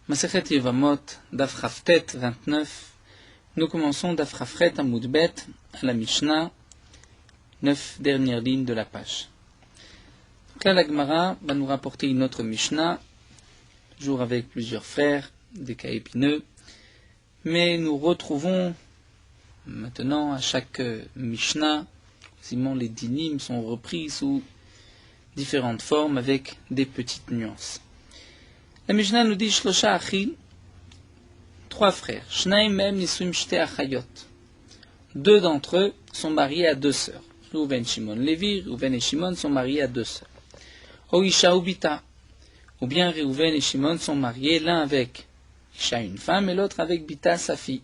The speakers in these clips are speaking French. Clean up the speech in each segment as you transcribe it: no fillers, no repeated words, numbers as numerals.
Masechet Yevamot, Daf Chaftet 29. Nous commençons Daf Chafret Amoud Bet à la Mishnah, 9 dernières lignes de la page. Donc là, la Gemara va nous rapporter une autre Mishnah, toujours avec plusieurs frères, des cas épineux, mais nous retrouvons maintenant à chaque Mishnah, quasiment les dinim sont repris sous différentes formes avec des petites nuances. La Mishnah nous dit Shlosha Achim, 3 frères. Shnaim mem nisuim shte achayot. 2 d'entre eux sont mariés à 2 sœurs. Reuven, Shimon, Lévi. Reuven et Shimon sont mariés à 2 sœurs. O Isha ou Bita. Ou bien Reuven et Shimon sont mariés l'un avec Isha, une femme, et l'autre avec Bita, sa fille.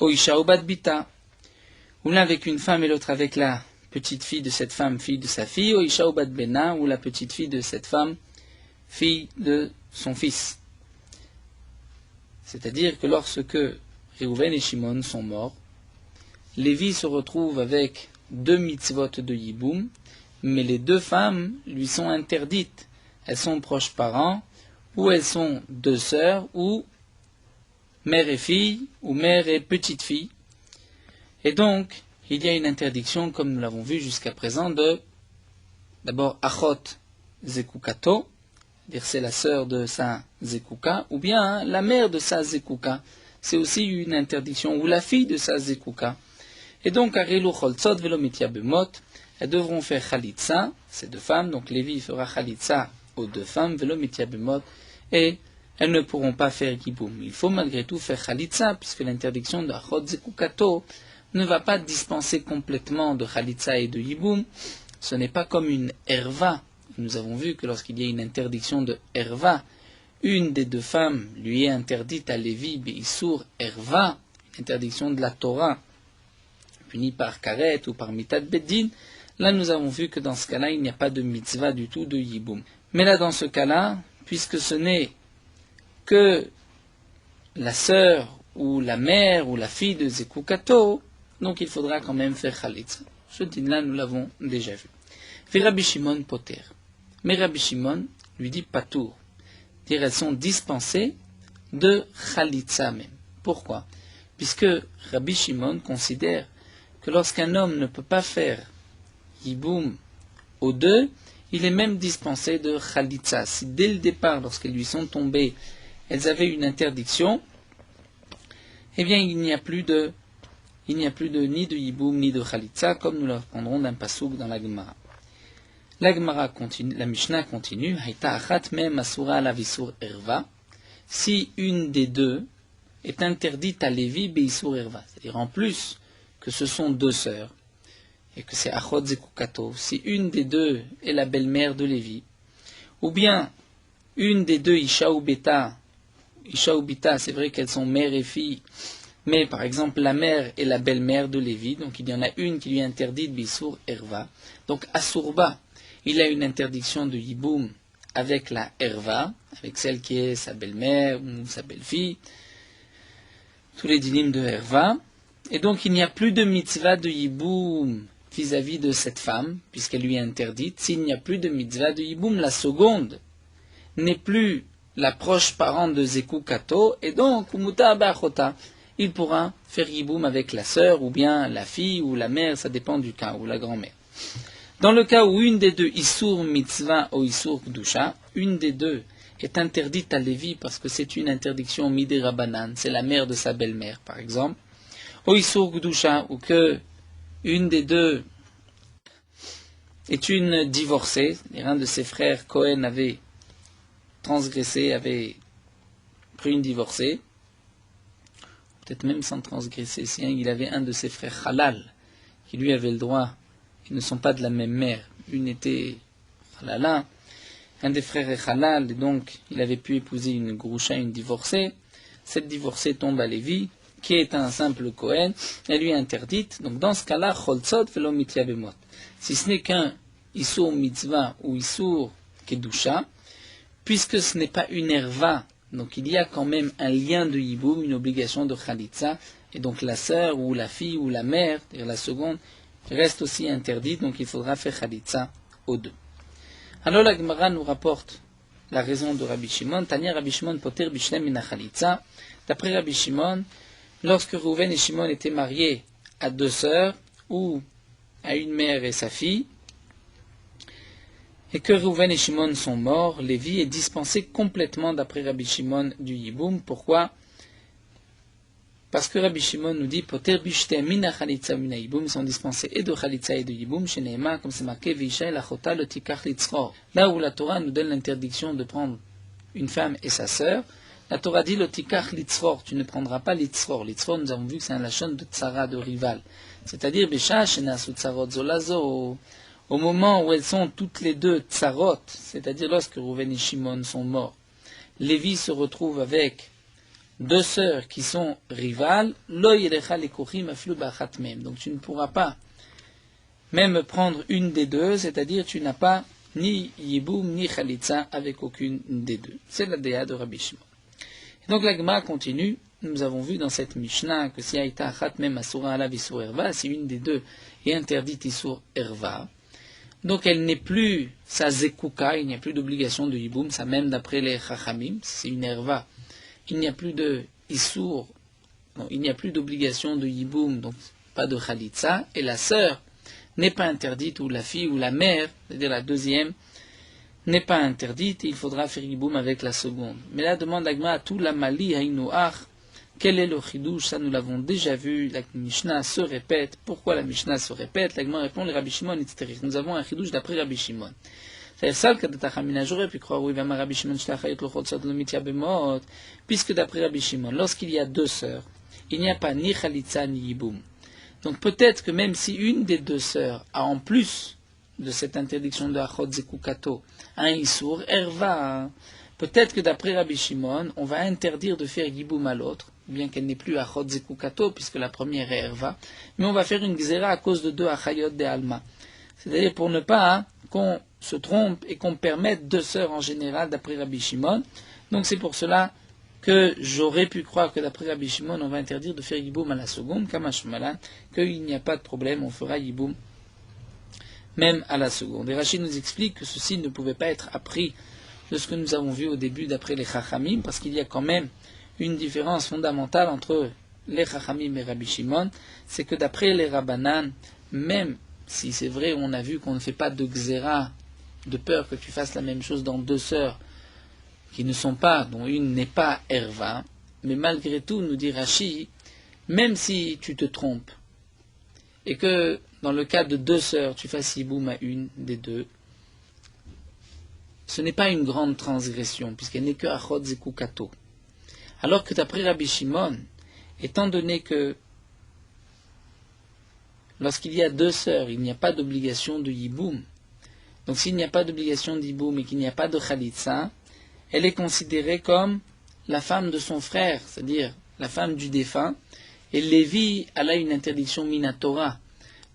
O Isha ou Bat Bita. Ou l'un avec une femme et l'autre avec la petite fille de cette femme, fille de sa fille. O Isha ou Bat Bena. Ou la petite fille de cette femme, fille de son fils. C'est-à-dire que lorsque Reuven et Shimon sont morts, Lévi se retrouve avec 2 mitzvot de Yiboum, mais les 2 femmes lui sont interdites. Elles sont proches parents, ou elles sont 2 sœurs, ou mère et fille, ou mère et petite fille. Et donc, il y a une interdiction, comme nous l'avons vu jusqu'à présent, de d'abord Achot Zekukato, dire c'est la sœur de sa Zekuka, ou bien la mère de sa Zekuka. C'est aussi une interdiction, ou la fille de sa Zekuka. Et donc, Arilu Choltzot Velomitia Bemot, elles devront faire Khalitsa, ces 2 femmes, donc Lévi fera Khalitsa aux 2 femmes, Velomitia Bemot, et elles ne pourront pas faire Yiboum. Il faut malgré tout faire Khalitsa, puisque l'interdiction de Achot Zekukato ne va pas dispenser complètement de Khalitsa et de Yiboum. Ce n'est pas comme une Erva. Nous avons vu que lorsqu'il y a une interdiction de Erva, une des 2 femmes lui est interdite à Lévi, Beissour Erva, une interdiction de la Torah, punie par Karet ou par Mitat Beddin. Là, nous avons vu que dans ce cas-là, il n'y a pas de mitzvah du tout de Yiboum. Mais là, dans ce cas-là, puisque ce n'est que la sœur ou la mère ou la fille de Zekukato, donc il faudra quand même faire Khalitsa. Ce din-là, nous l'avons déjà vu. Fait Rabbi Shimon Poter. Mais Rabbi Shimon lui dit Patour. Dire elles sont dispensées de Khalitsa même. Pourquoi? Puisque Rabbi Shimon considère que lorsqu'un homme ne peut pas faire Yiboum aux 2, il est même dispensé de Khalitsa. Si dès le départ, lorsqu'elles lui sont tombées, elles avaient une interdiction, eh bien il n'y a plus de ni de Yiboum ni de Khalitsa, comme nous l'apprendrons d'un pasouk dans la Gemara. La Gemara continue, la Mishnah continue, Haïta achat mem asura la visur erva, si une des 2 est interdite à Lévi beisur erva, c'est-à-dire en plus que ce sont 2 sœurs, et que c'est Achot Zekukato, si une des 2 est la belle-mère de Lévi, ou bien une des 2 Isha ou Bita, c'est vrai qu'elles sont mère et fille, mais par exemple la mère est la belle-mère de Lévi, donc il y en a une qui lui est interdite beisur erva, donc Asurba, il a une interdiction de Yiboum avec la Erva, avec celle qui est sa belle-mère ou sa belle-fille, tous les dinim de Erva, et donc il n'y a plus de mitzvah de Yiboum vis-à-vis de cette femme, puisqu'elle lui est interdite. S'il n'y a plus de mitzvah de Yiboum, la seconde n'est plus la proche parente de Zekukato, et donc, Umuta Abachota, il pourra faire Yiboum avec la sœur, ou bien la fille, ou la mère, ça dépend du cas, ou la grand-mère. Dans le cas où une des 2, Issour Mitzvah ou Issour Kdusha, une des 2 est interdite à Lévi parce que c'est une interdiction Midé Rabanan, c'est la mère de sa belle-mère par exemple, ou Issour Kdusha, ou que une des 2 est une divorcée, c'est-à-dire un de ses frères Cohen avait transgressé, avait pris une divorcée, peut-être même sans transgresser, si il avait un de ses frères Halal, qui lui avait le droit. Ils ne sont pas de la même mère. Une était halala, un des frères est halal, et donc il avait pu épouser une groucha, une divorcée. Cette divorcée tombe à Lévi, qui est un simple Kohen, elle lui est interdite. Donc dans ce cas-là, choltzot velo mitya bemot. Si ce n'est qu'un Issour mitzvah ou Issour kedusha, puisque ce n'est pas une erva, donc il y a quand même un lien de Yiboum, une obligation de Khalitsa, et donc la sœur ou la fille ou la mère, c'est-à-dire la seconde, reste aussi interdite, donc il faudra faire Khalitsa aux 2. Alors la Gemara nous rapporte la raison de Rabbi Shimon. Tanya Rabbi Shimon poter bishnem min hachalitza. D'après Rabbi Shimon, lorsque Rouven et Shimon étaient mariés à deux sœurs, ou à une mère et sa fille, et que Rouven et Shimon sont morts, Lévi est dispensé complètement d'après Rabbi Shimon du Yiboum. Pourquoi? Parce que Rabbi Shimon nous dit Poter bishtem mina chalitza mina Yiboum, ils sont dispensés et de chalitza et de Yiboum, chez Nehema, comme c'est marqué Visha la chota le tikach litzror. Là où la Torah nous donne l'interdiction de prendre une femme et sa sœur, la Torah dit le tikach litzror, tu ne prendras pas litzror. Litzror, nous avons vu que c'est un lachon de tsara, de rival. C'est-à-dire Besha shenasu tsarot zolazo. Au moment où elles sont toutes les deux tsarot, c'est-à-dire lorsque Rouven et Shimon sont morts, Lévi se retrouve avec deux sœurs qui sont rivales, lo yelecha lekochim aflu bachat mem. Donc tu ne pourras pas même prendre une des deux, c'est-à-dire tu n'as pas ni yiboum ni chalitza avec aucune des deux. C'est la déa de Rabbi Shimon. Et donc la Gemara continue. Nous avons vu dans cette Mishnah que si aïta achat mem asura alav isur erva, si une des deux est interdite isur erva, donc elle n'est plus sa zekuka, il n'y a plus d'obligation de yiboum, ça même d'après les chachamim, c'est une erva. Il n'y a plus de issour, il n'y a plus d'obligation de yiboum, donc pas de khalitsa, et la sœur n'est pas interdite, ou la fille, ou la mère, c'est-à-dire la deuxième, n'est pas interdite, et il faudra faire yiboum avec la seconde. Mais là, demande l'agma à tout la mali haïnouach, quel est le chidouche? Ça nous l'avons déjà vu, la Mishnah se répète. Pourquoi la Mishnah se répète? L'agma répond, le Rabbi Shimon, etc. Nous avons un chidouche d'après Rabbi Shimon. J'aurais pu croire, oui, puisque d'après Rabbi Shimon, lorsqu'il y a deux sœurs, il n'y a pas ni chalitza ni yiboum. Donc peut-être que même si une des deux sœurs a en plus de cette interdiction de achot zekukato un issour, erva, peut-être que d'après Rabbi Shimon, on va interdire de faire yiboum à l'autre, bien qu'elle n'ait plus achot zekukato, puisque la première est erva, mais on va faire une gzera à cause de deux achayot de alma. C'est-à-dire pour ne pas qu'on se trompe et qu'on permette deux sœurs en général d'après Rabbi Shimon. Donc c'est pour cela que j'aurais pu croire que d'après Rabbi Shimon, on va interdire de faire yiboum à la seconde, kamash malan, qu'il n'y a pas de problème, on fera yiboum même à la seconde. Et Rachid nous explique que ceci ne pouvait pas être appris de ce que nous avons vu au début d'après les Chachamim, parce qu'il y a quand même une différence fondamentale entre les Chachamim et Rabbi Shimon, c'est que d'après les Rabbanan, même si c'est vrai, on a vu qu'on ne fait pas de xéra, de peur que tu fasses la même chose dans deux sœurs qui ne sont pas, dont une n'est pas erva, mais malgré tout, nous dit Rashi, même si tu te trompes, et que dans le cas de deux sœurs, tu fasses yiboum à une des deux, ce n'est pas une grande transgression, puisqu'elle n'est que achot zekukato. Alors que d'après Rabbi Shimon, étant donné que lorsqu'il y a deux sœurs, il n'y a pas d'obligation de yiboum. Donc s'il n'y a pas d'obligation de yiboum et qu'il n'y a pas de chalitza, elle est considérée comme la femme de son frère, c'est-à-dire la femme du défunt. Et Lévi, elle a une interdiction minatora.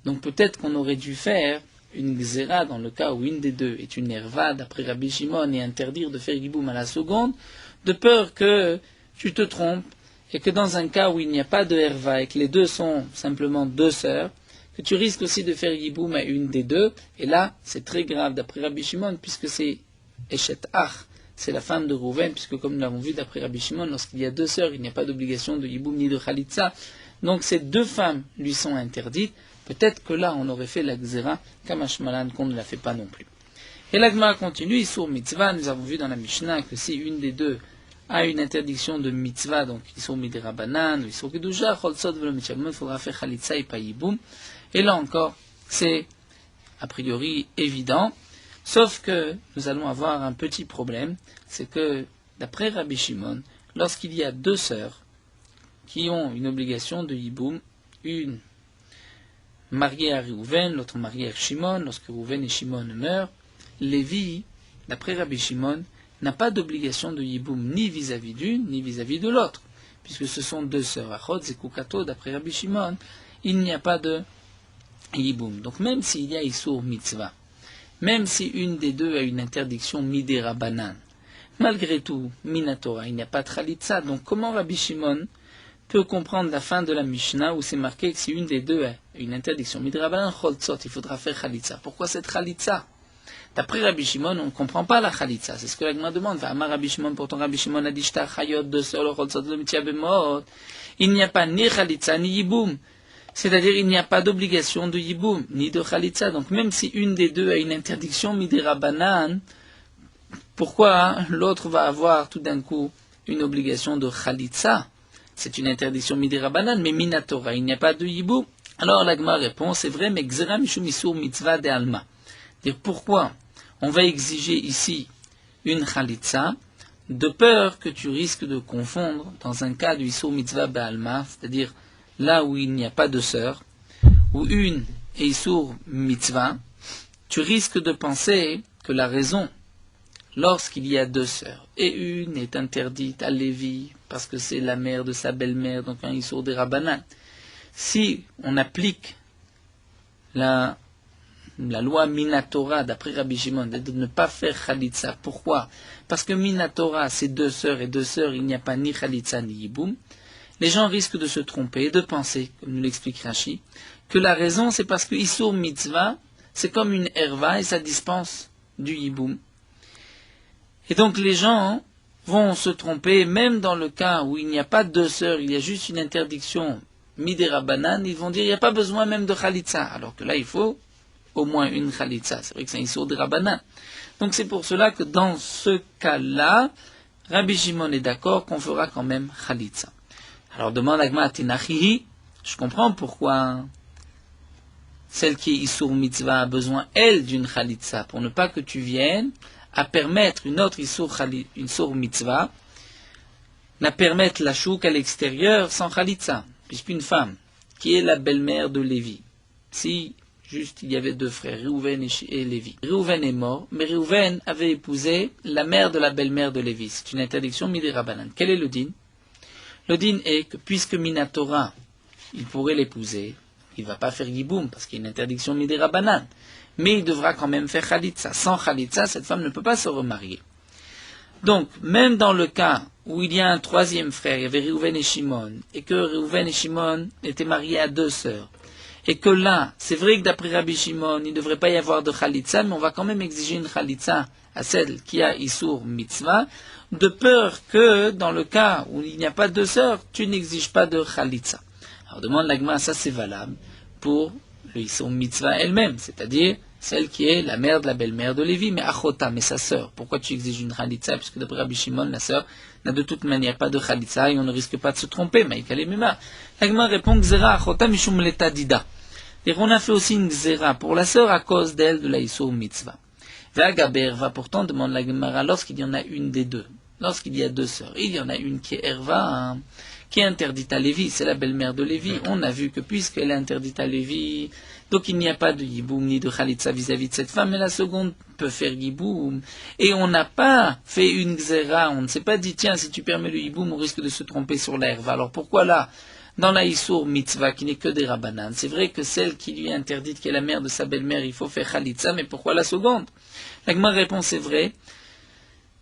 Donc peut-être qu'on aurait dû faire une xéra dans le cas où une des deux est une erva d'après Rabbi Shimon et interdire de faire yiboum à la seconde, de peur que tu te trompes et que dans un cas où il n'y a pas de erva et que les deux sont simplement deux sœurs, que tu risques aussi de faire yiboum à une des deux, et là, c'est très grave d'après Rabbi Shimon, puisque c'est Eshet Ach, c'est la femme de Rouven, puisque comme nous l'avons vu d'après Rabbi Shimon, lorsqu'il y a deux sœurs, il n'y a pas d'obligation de yiboum ni de chalitza, donc ces deux femmes lui sont interdites, peut-être que là, on aurait fait la xéra, kamashmalan, qu'on ne la fait pas non plus. Et la Gemara continue, Isur mitzvah, nous avons vu dans la Mishnah que si une des deux a une interdiction de mitzvah, donc Isur midirabanan, ou Isur kedusha, cholsot velo mitzvah, il faudra faire chalitza et pas yiboum. Et là encore, c'est a priori évident, sauf que nous allons avoir un petit problème, c'est que d'après Rabbi Shimon, lorsqu'il y a deux sœurs qui ont une obligation de yiboum, une mariée à Rouven, l'autre mariée à Shimon, lorsque Rouven et Shimon meurent, Lévi, d'après Rabbi Shimon, n'a pas d'obligation de yiboum ni vis-à-vis d'une, ni vis-à-vis de l'autre, puisque ce sont deux sœurs, Achot et Kukato, d'après Rabbi Shimon, il n'y a pas de yiboum. Donc même s'il y a Isur mitzvah, même si une des deux a une interdiction midera banan, malgré tout, minatora, il n'y a pas de chalitza. Donc comment Rabbi Shimon peut comprendre la fin de la Mishnah où c'est marqué que si une des deux a une interdiction midera banan, choltzot, il faudra faire chalitza. Pourquoi cette chalitza? D'après Rabbi Shimon, on ne comprend pas la Khalitsa. C'est ce que la Gemara demande. Va Amar Rabbi Shimon, pourtant Rabbi Shimon a dit Shtar Chayot, deux sœurs, le Chotzot, le Mitzia Bemot. Il n'y a pas ni Khalitsa ni Yiboum. C'est-à-dire, il n'y a pas d'obligation de Yiboum, ni de Khalitsa. Donc, même si une des deux a une interdiction, Midera Banan, pourquoi l'autre va avoir tout d'un coup une obligation de Khalitsa? C'est une interdiction Midera Banan, mais Minatora, il n'y a pas de Yiboum. Alors, la Gemara répond, c'est vrai, mais Gzera Mishum Isur Mitzvah de Alma. C'est-à-dire, pourquoi on va exiger ici une Khalitsa, de peur que tu risques de confondre dans un cas du Isur Mitzvah Be'alma, c'est-à-dire là où il n'y a pas de sœur, ou une est Isur Mitzvah, tu risques de penser que la raison, lorsqu'il y a deux sœurs, et une est interdite à Lévi, parce que c'est la mère de sa belle-mère, donc un Isur de Rabbanan. Si on applique la loi Minatora d'après Rabbi Shimon, de ne pas faire Khalitsa. Pourquoi? Parce que Minatora, c'est deux sœurs, et deux sœurs, il n'y a pas ni Khalitsa ni Yiboum. Les gens risquent de se tromper et de penser, comme nous l'explique Rashi, que la raison, c'est parce que Isur Mitzvah, c'est comme une herva et ça dispense du Yiboum. Et donc les gens vont se tromper, même dans le cas où il n'y a pas deux sœurs, il y a juste une interdiction Midera Banan, ils vont dire il n'y a pas besoin même de Khalitsa, alors que là il faut au moins une Khalitsa. C'est vrai que c'est un Isur de Rabbanan. Donc c'est pour cela que dans ce cas-là, Rabbi Shimon est d'accord qu'on fera quand même Khalitsa. Alors demande Agma Atinachihi, je comprends pourquoi celle qui est Isur Mitzvah a besoin, elle, d'une Khalitsa, pour ne pas que tu viennes à permettre une autre Isur Mitzvah, la permettre la chouk à l'extérieur sans Khalitsa, puisqu'une femme qui est la belle-mère de Lévi, si juste il y avait deux frères, Réhouven et Lévi. Réhouven est mort, mais Réhouven avait épousé la mère de la belle-mère de Lévi. C'est une interdiction Midera Banan. Quel est le din? Le din est que puisque Minatora, il pourrait l'épouser, il ne va pas faire Yiboum parce qu'il y a une interdiction Midera Banan. Mais il devra quand même faire Khalitsa. Sans Khalitsa, cette femme ne peut pas se remarier. Donc, même dans le cas où il y a un troisième frère, il y avait Réhouven et Shimon, et que Réhouven et Shimon étaient mariés à deux sœurs, et que là, c'est vrai que d'après Rabbi Shimon, il ne devrait pas y avoir de Khalitsa, mais on va quand même exiger une Khalitsa à celle qui a Isur Mitzvah, de peur que, dans le cas où il n'y a pas de sœurs, tu n'exiges pas de Khalitsa. Alors demande l'Agma, ça c'est valable pour le Isur Mitzvah elle-même, c'est-à-dire celle qui est la mère de la belle-mère de Lévi, mais Achota, mais sa sœur. Pourquoi tu exiges une Khalitsa? Puisque d'après Rabbi Shimon, la sœur n'a de toute manière pas de Khalitsa et on ne risque pas de se tromper. L'Agma répond Gzera Achota Mishum Letadida. Et on a fait aussi une Gzera pour la sœur à cause d'elle de la Isur Mitzvah. Ve'agaber va pourtant, demande la Gemara, lorsqu'il y en a une des deux, lorsqu'il y a deux sœurs, il y en a une qui est Herva, qui est interdite à Lévi, c'est la belle-mère de Lévi. On a vu que puisqu'elle est interdite à Lévi, donc il n'y a pas de Yiboum ni de Khalitsa vis-à-vis de cette femme, mais la seconde peut faire Yiboum. Et on n'a pas fait une Gzera, on ne s'est pas dit, tiens, si tu permets le Yiboum, on risque de se tromper sur la Herva. Alors pourquoi là, dans la Isur Mitzvah, qui n'est que des Rabbanan, c'est vrai que celle qui lui est interdite, qui est la mère de sa belle-mère, il faut faire Khalitsa, mais pourquoi la seconde? La Gemara répond, c'est vrai,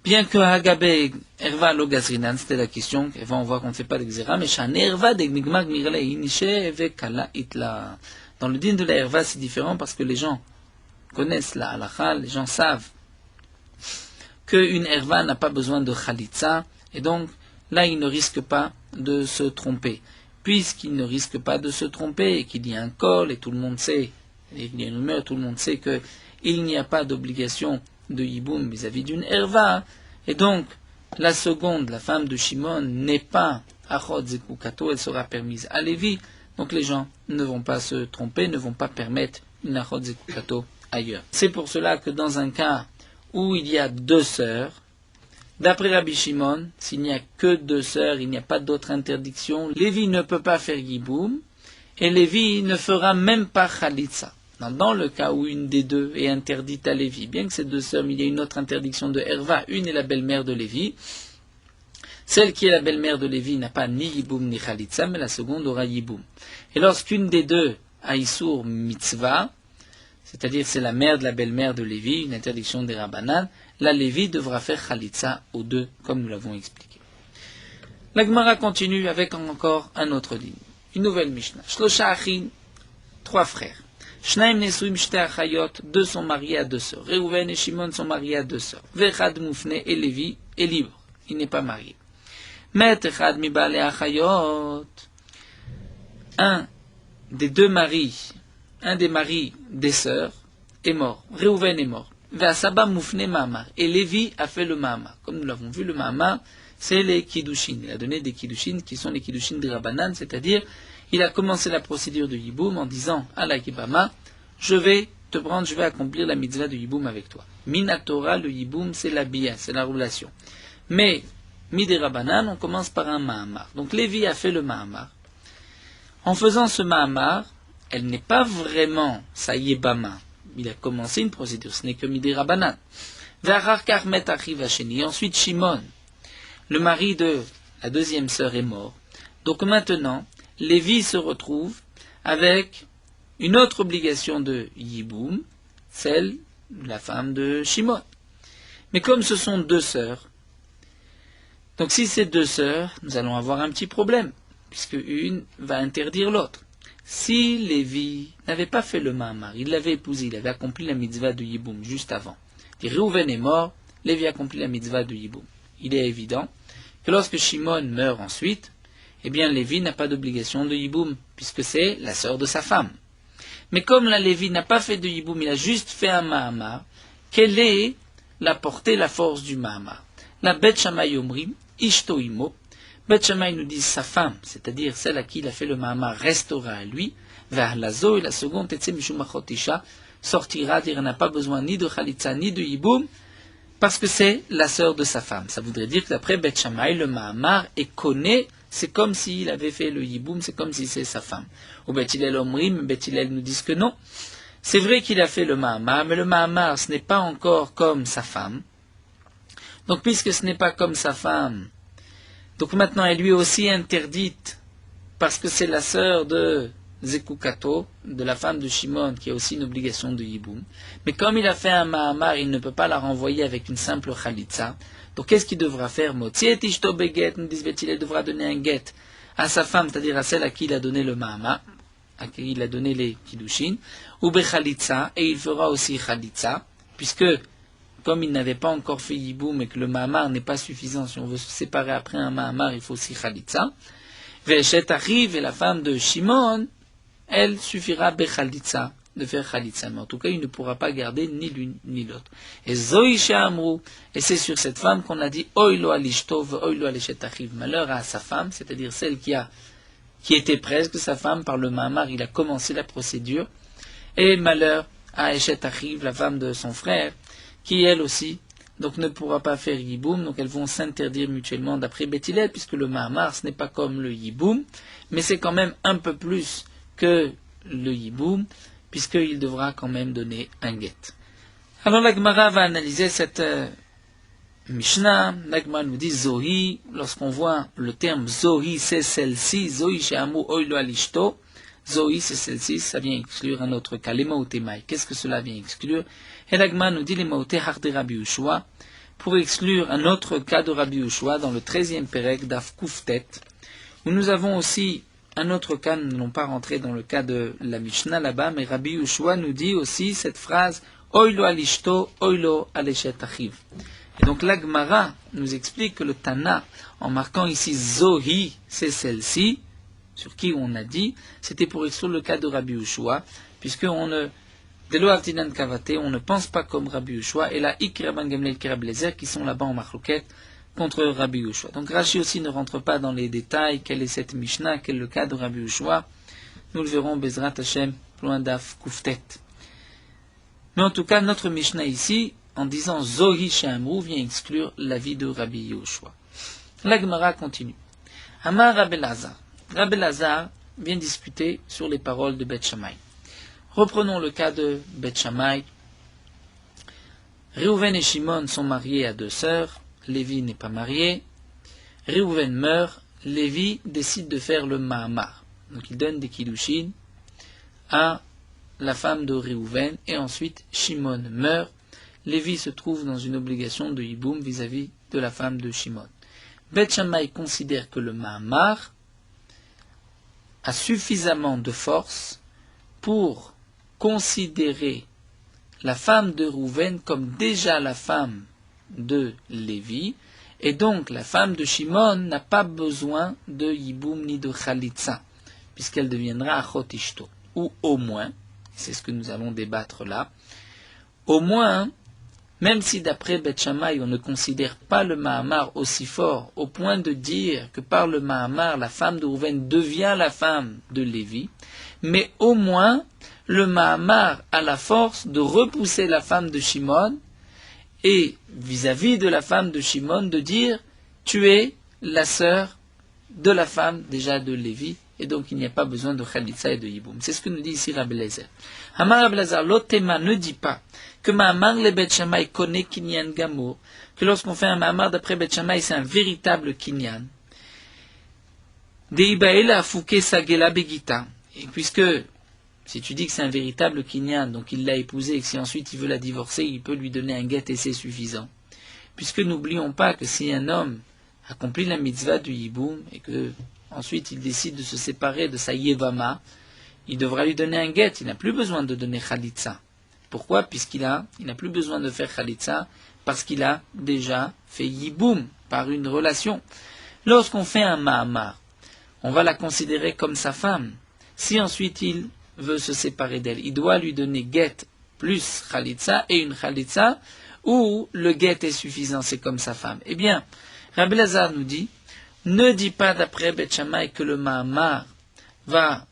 bien que Hagabé Herva lo Gazrinan, c'était la question, et on voit qu'on ne fait pas de Gzera, mais Shan Herva de Gmigmag Mirle Inishe Vekala Itla. Dans le din de la Herva, c'est différent parce que les gens connaissent la halakha, les gens savent qu'une Herva n'a pas besoin de Khalitsa, et donc là, il ne risque pas de se tromper. Puisqu'il ne risque pas de se tromper, et qu'il y a un col, et tout le monde sait, il y a une rumeur, tout le monde sait qu'il n'y a pas d'obligation de Yiboum vis-à-vis d'une Herva, et donc la seconde, la femme de Shimon, n'est pas Achot Zekukato, elle sera permise à Lévi, donc les gens ne vont pas se tromper, ne vont pas permettre une Achot Zekukato ailleurs. C'est pour cela que dans un cas où il y a deux sœurs, d'après Rabbi Shimon, s'il n'y a que deux sœurs, il n'y a pas d'autre interdiction, Lévi ne peut pas faire Yiboum, et Lévi ne fera même pas Khalitsa. Dans le cas où une des deux est interdite à Lévi, bien que ces deux sœurs, il y a une autre interdiction de Herva, une est la belle-mère de Lévi, celle qui est la belle-mère de Lévi n'a pas ni Yiboum ni Khalitsa, mais la seconde aura Yiboum. Et lorsqu'une des deux a Isur Mitzvah, c'est-à-dire c'est la mère de la belle-mère de Lévi, une interdiction des Rabbanan, la Lévi devra faire Khalitsa aux deux, comme nous l'avons expliqué. La Gemara continue avec encore un autre ligne, une nouvelle Mishnah. Shlosha Achin, trois frères. Shnaim nesuim shte achayot, deux sont mariés à deux sœurs. Reuven et Shimon sont mariés à deux sœurs. Vechad mufne et Lévi est libre, il n'est pas marié. Met echad mibale achayot, un des deux maris, un des maris des sœurs est mort. Reuven est mort. Ve'asaba mufne ma'amar, et Lévi a fait le ma'amar. Comme nous l'avons vu, le ma'amar, c'est les kiddushin. Il a donné des kiddushin qui sont les kiddushin de Rabbanan, c'est-à-dire il a commencé la procédure de Yiboum en disant à la Kibama, je vais te prendre, je vais accomplir la mitzvah de Yiboum avec toi. Minatora, le Yiboum, c'est la bia, c'est la relation. Mais, Midi Rabbanan, on commence par un Mahamar. Donc Lévi a fait le Mahamar. En faisant ce Mahamar, elle n'est pas vraiment sa Yébama. Il a commencé une procédure, ce n'est que Midi Rabbanan. Ve'achar met achiv hasheni. Ensuite, Shimon, le mari de la deuxième sœur, est mort. Donc maintenant, Lévi se retrouve avec une autre obligation de Yiboum, celle de la femme de Shimon. Mais comme ce sont deux sœurs, donc si c'est deux sœurs, nous allons avoir un petit problème, puisque une va interdire l'autre. Si Lévi n'avait pas fait le Mahamar, il l'avait épousé, il avait accompli la mitzvah de Yiboum juste avant. Reuven est mort, Lévi a accompli la mitzvah de Yiboum. Il est évident que lorsque Shimon meurt ensuite, eh bien Lévi n'a pas d'obligation de Yiboum, puisque c'est la sœur de sa femme. Mais comme la Lévi n'a pas fait de Yiboum, il a juste fait un Mahamar, quelle est la portée, la force du Mahamar? La Bet Shammai Omrim, Ishto Imo, Bet Shammai nous dit sa femme, c'est-à-dire celle à qui il a fait le Mahamar, restera à lui, vers la Zo, et la seconde, Etse Mishum Achotisha, sortira, dire, elle n'a pas besoin ni de Khalitza, ni de Yiboum, parce que c'est la sœur de sa femme. Ça voudrait dire que d'après Bet Shammai, le Mahamar est connu, c'est comme s'il avait fait le Yiboum, c'est comme si c'est sa femme. Ou Bet Hillel Omrim, Bet Hillel nous disent que non. C'est vrai qu'il a fait le Mahamar, mais le Mahamar, ce n'est pas encore comme sa femme. Donc puisque ce n'est pas comme sa femme, donc maintenant elle lui est aussi interdite, parce que c'est la sœur de Zekukato, de la femme de Shimon, qui a aussi une obligation de Yiboum. Mais comme il a fait un Mahamar, il ne peut pas la renvoyer avec une simple Khalitza. Donc qu'est-ce qu'il devra faire? Motziet ishto beget, nous dit il devra donner un get à sa femme, c'est-à-dire à celle à qui il a donné le Mahamar, à qui il a donné les Kiddushin, ou Bechalitza, et il fera aussi Khalitza, puisque comme il n'avait pas encore fait Yiboum et que le Mahamar n'est pas suffisant, si on veut se séparer après un Mahamar, il faut aussi Khalitza. Ve'eshet arrive, et la femme de Shimon, elle suffira Bechalitza, de faire Khalitza. Mais en tout cas, il ne pourra pas garder ni l'une ni l'autre. Et Zoï Amrou, et c'est sur cette femme qu'on a dit Oilo alishtov, Oilo alishet arrive, malheur à sa femme, c'est-à-dire celle qui était presque sa femme par le Mahamar, il a commencé la procédure, et malheur à Eshet arrive, la femme de son frère, qui elle aussi donc ne pourra pas faire Yiboum, donc elles vont s'interdire mutuellement d'après Bet Hillel, puisque le Mahamar ce n'est pas comme le Yiboum, mais c'est quand même un peu plus que le Yiboum, puisqu'il devra quand même donner un get. Alors la Gemara va analyser cette Mishnah. La Gemara nous dit Zohi, lorsqu'on voit le terme Zohi, c'est celle-ci, Zohi she'amu oilo alishto, Zohi c'est celle-ci, ça vient exclure un autre cas, les maotémaï. Qu'est-ce que cela vient exclure? Et la Gemara nous dit les maoté harde Rabbi Ushua, pour exclure un autre cas de Rabbi Ushua dans le 13e Pérec d'Af Kuftet, où nous avons aussi un autre cas, nous n'allons pas rentrer dans le cas de la Mishnah là-bas, mais Rabbi Ushua nous dit aussi cette phrase Oilo alishto, oilo aleshet achiv. Et donc la Gemara nous explique que le Tana, en marquant ici Zohi, c'est celle-ci, sur qui on a dit, c'était pour exclure le cas de Rabbi Ushua, puisqu'on ne, Delo Artinan Kavate, on ne pense pas comme Rabbi Ushua, et là, Ikiraban Gamliel Kirablezer, qui sont là-bas en Machloket, contre Rabbi Ushua. Donc Rashi aussi ne rentre pas dans les détails, quelle est cette Mishnah, quel est le cas de Rabbi Ushua. Nous le verrons, Bezrat Hashem, loin d'Af Kuftet. Mais en tout cas, notre Mishnah ici, en disant Zohi She'amrou, vient exclure l'avis de Rabbi Ushua. La Gemara continue. Amar Rabbi Lazar. Rabbi Lazar vient discuter sur les paroles de Bet Shammai. Reprenons le cas de Bet Shammai. Reuven et Shimon sont mariés à deux sœurs. Lévi n'est pas marié. Reuven meurt. Lévi décide de faire le Mahamar. Donc il donne des Kiddushin à la femme de Reuven. Et ensuite Shimon meurt. Lévi se trouve dans une obligation de Yiboum vis-à-vis de la femme de Shimon. Bet Shammai considère que le Mahamar a suffisamment de force pour considérer la femme de Rouven comme déjà la femme de Lévi, et donc la femme de Shimon n'a pas besoin de Yiboum ni de Khalitsa, puisqu'elle deviendra Achot Ishto. Ou au moins, c'est ce que nous allons débattre là, au moins, même si d'après Beth Shammai on ne considère pas le Mahamar aussi fort, au point de dire que par le Mahamar la femme de Rouven devient la femme de Lévi, mais au moins le Mahamar a la force de repousser la femme de Shimon et vis-à-vis de la femme de Shimon de dire tu es la sœur de la femme déjà de Lévi, et donc il n'y a pas besoin de Khalitsa et de Yiboum. C'est ce que nous dit ici Rabbi Eliezer. Hamar Rabbi Eliezer, l'Otema ne dit pas que Mahamar le Beth Shammai connaît Kinyan Gamour, que lorsqu'on fait un Mahamar d'après Beth Shammai c'est un véritable Kinyan. Deibaela Fouke Sagela Begita. Et puisque si tu dis que c'est un véritable Kinyan, donc il l'a épousée et que si ensuite il veut la divorcer, il peut lui donner un guet et c'est suffisant. Puisque n'oublions pas que si un homme accomplit la mitzvah du Yiboum et que ensuite il décide de se séparer de sa Yevama, il devra lui donner un guet, il n'a plus besoin de donner Khalitsa. Pourquoi? Puisqu'il n'a plus besoin de faire Khalitsa parce qu'il a déjà fait Yiboum par une relation. Lorsqu'on fait un Mahamar, on va la considérer comme sa femme. Si ensuite il veut se séparer d'elle, il doit lui donner guet plus Khalitsa et une Khalitsa où le guet est suffisant, c'est comme sa femme. Eh bien, Rabbi Eliezer nous dit, ne dis pas d'après Beth Shammai que le Mahamar va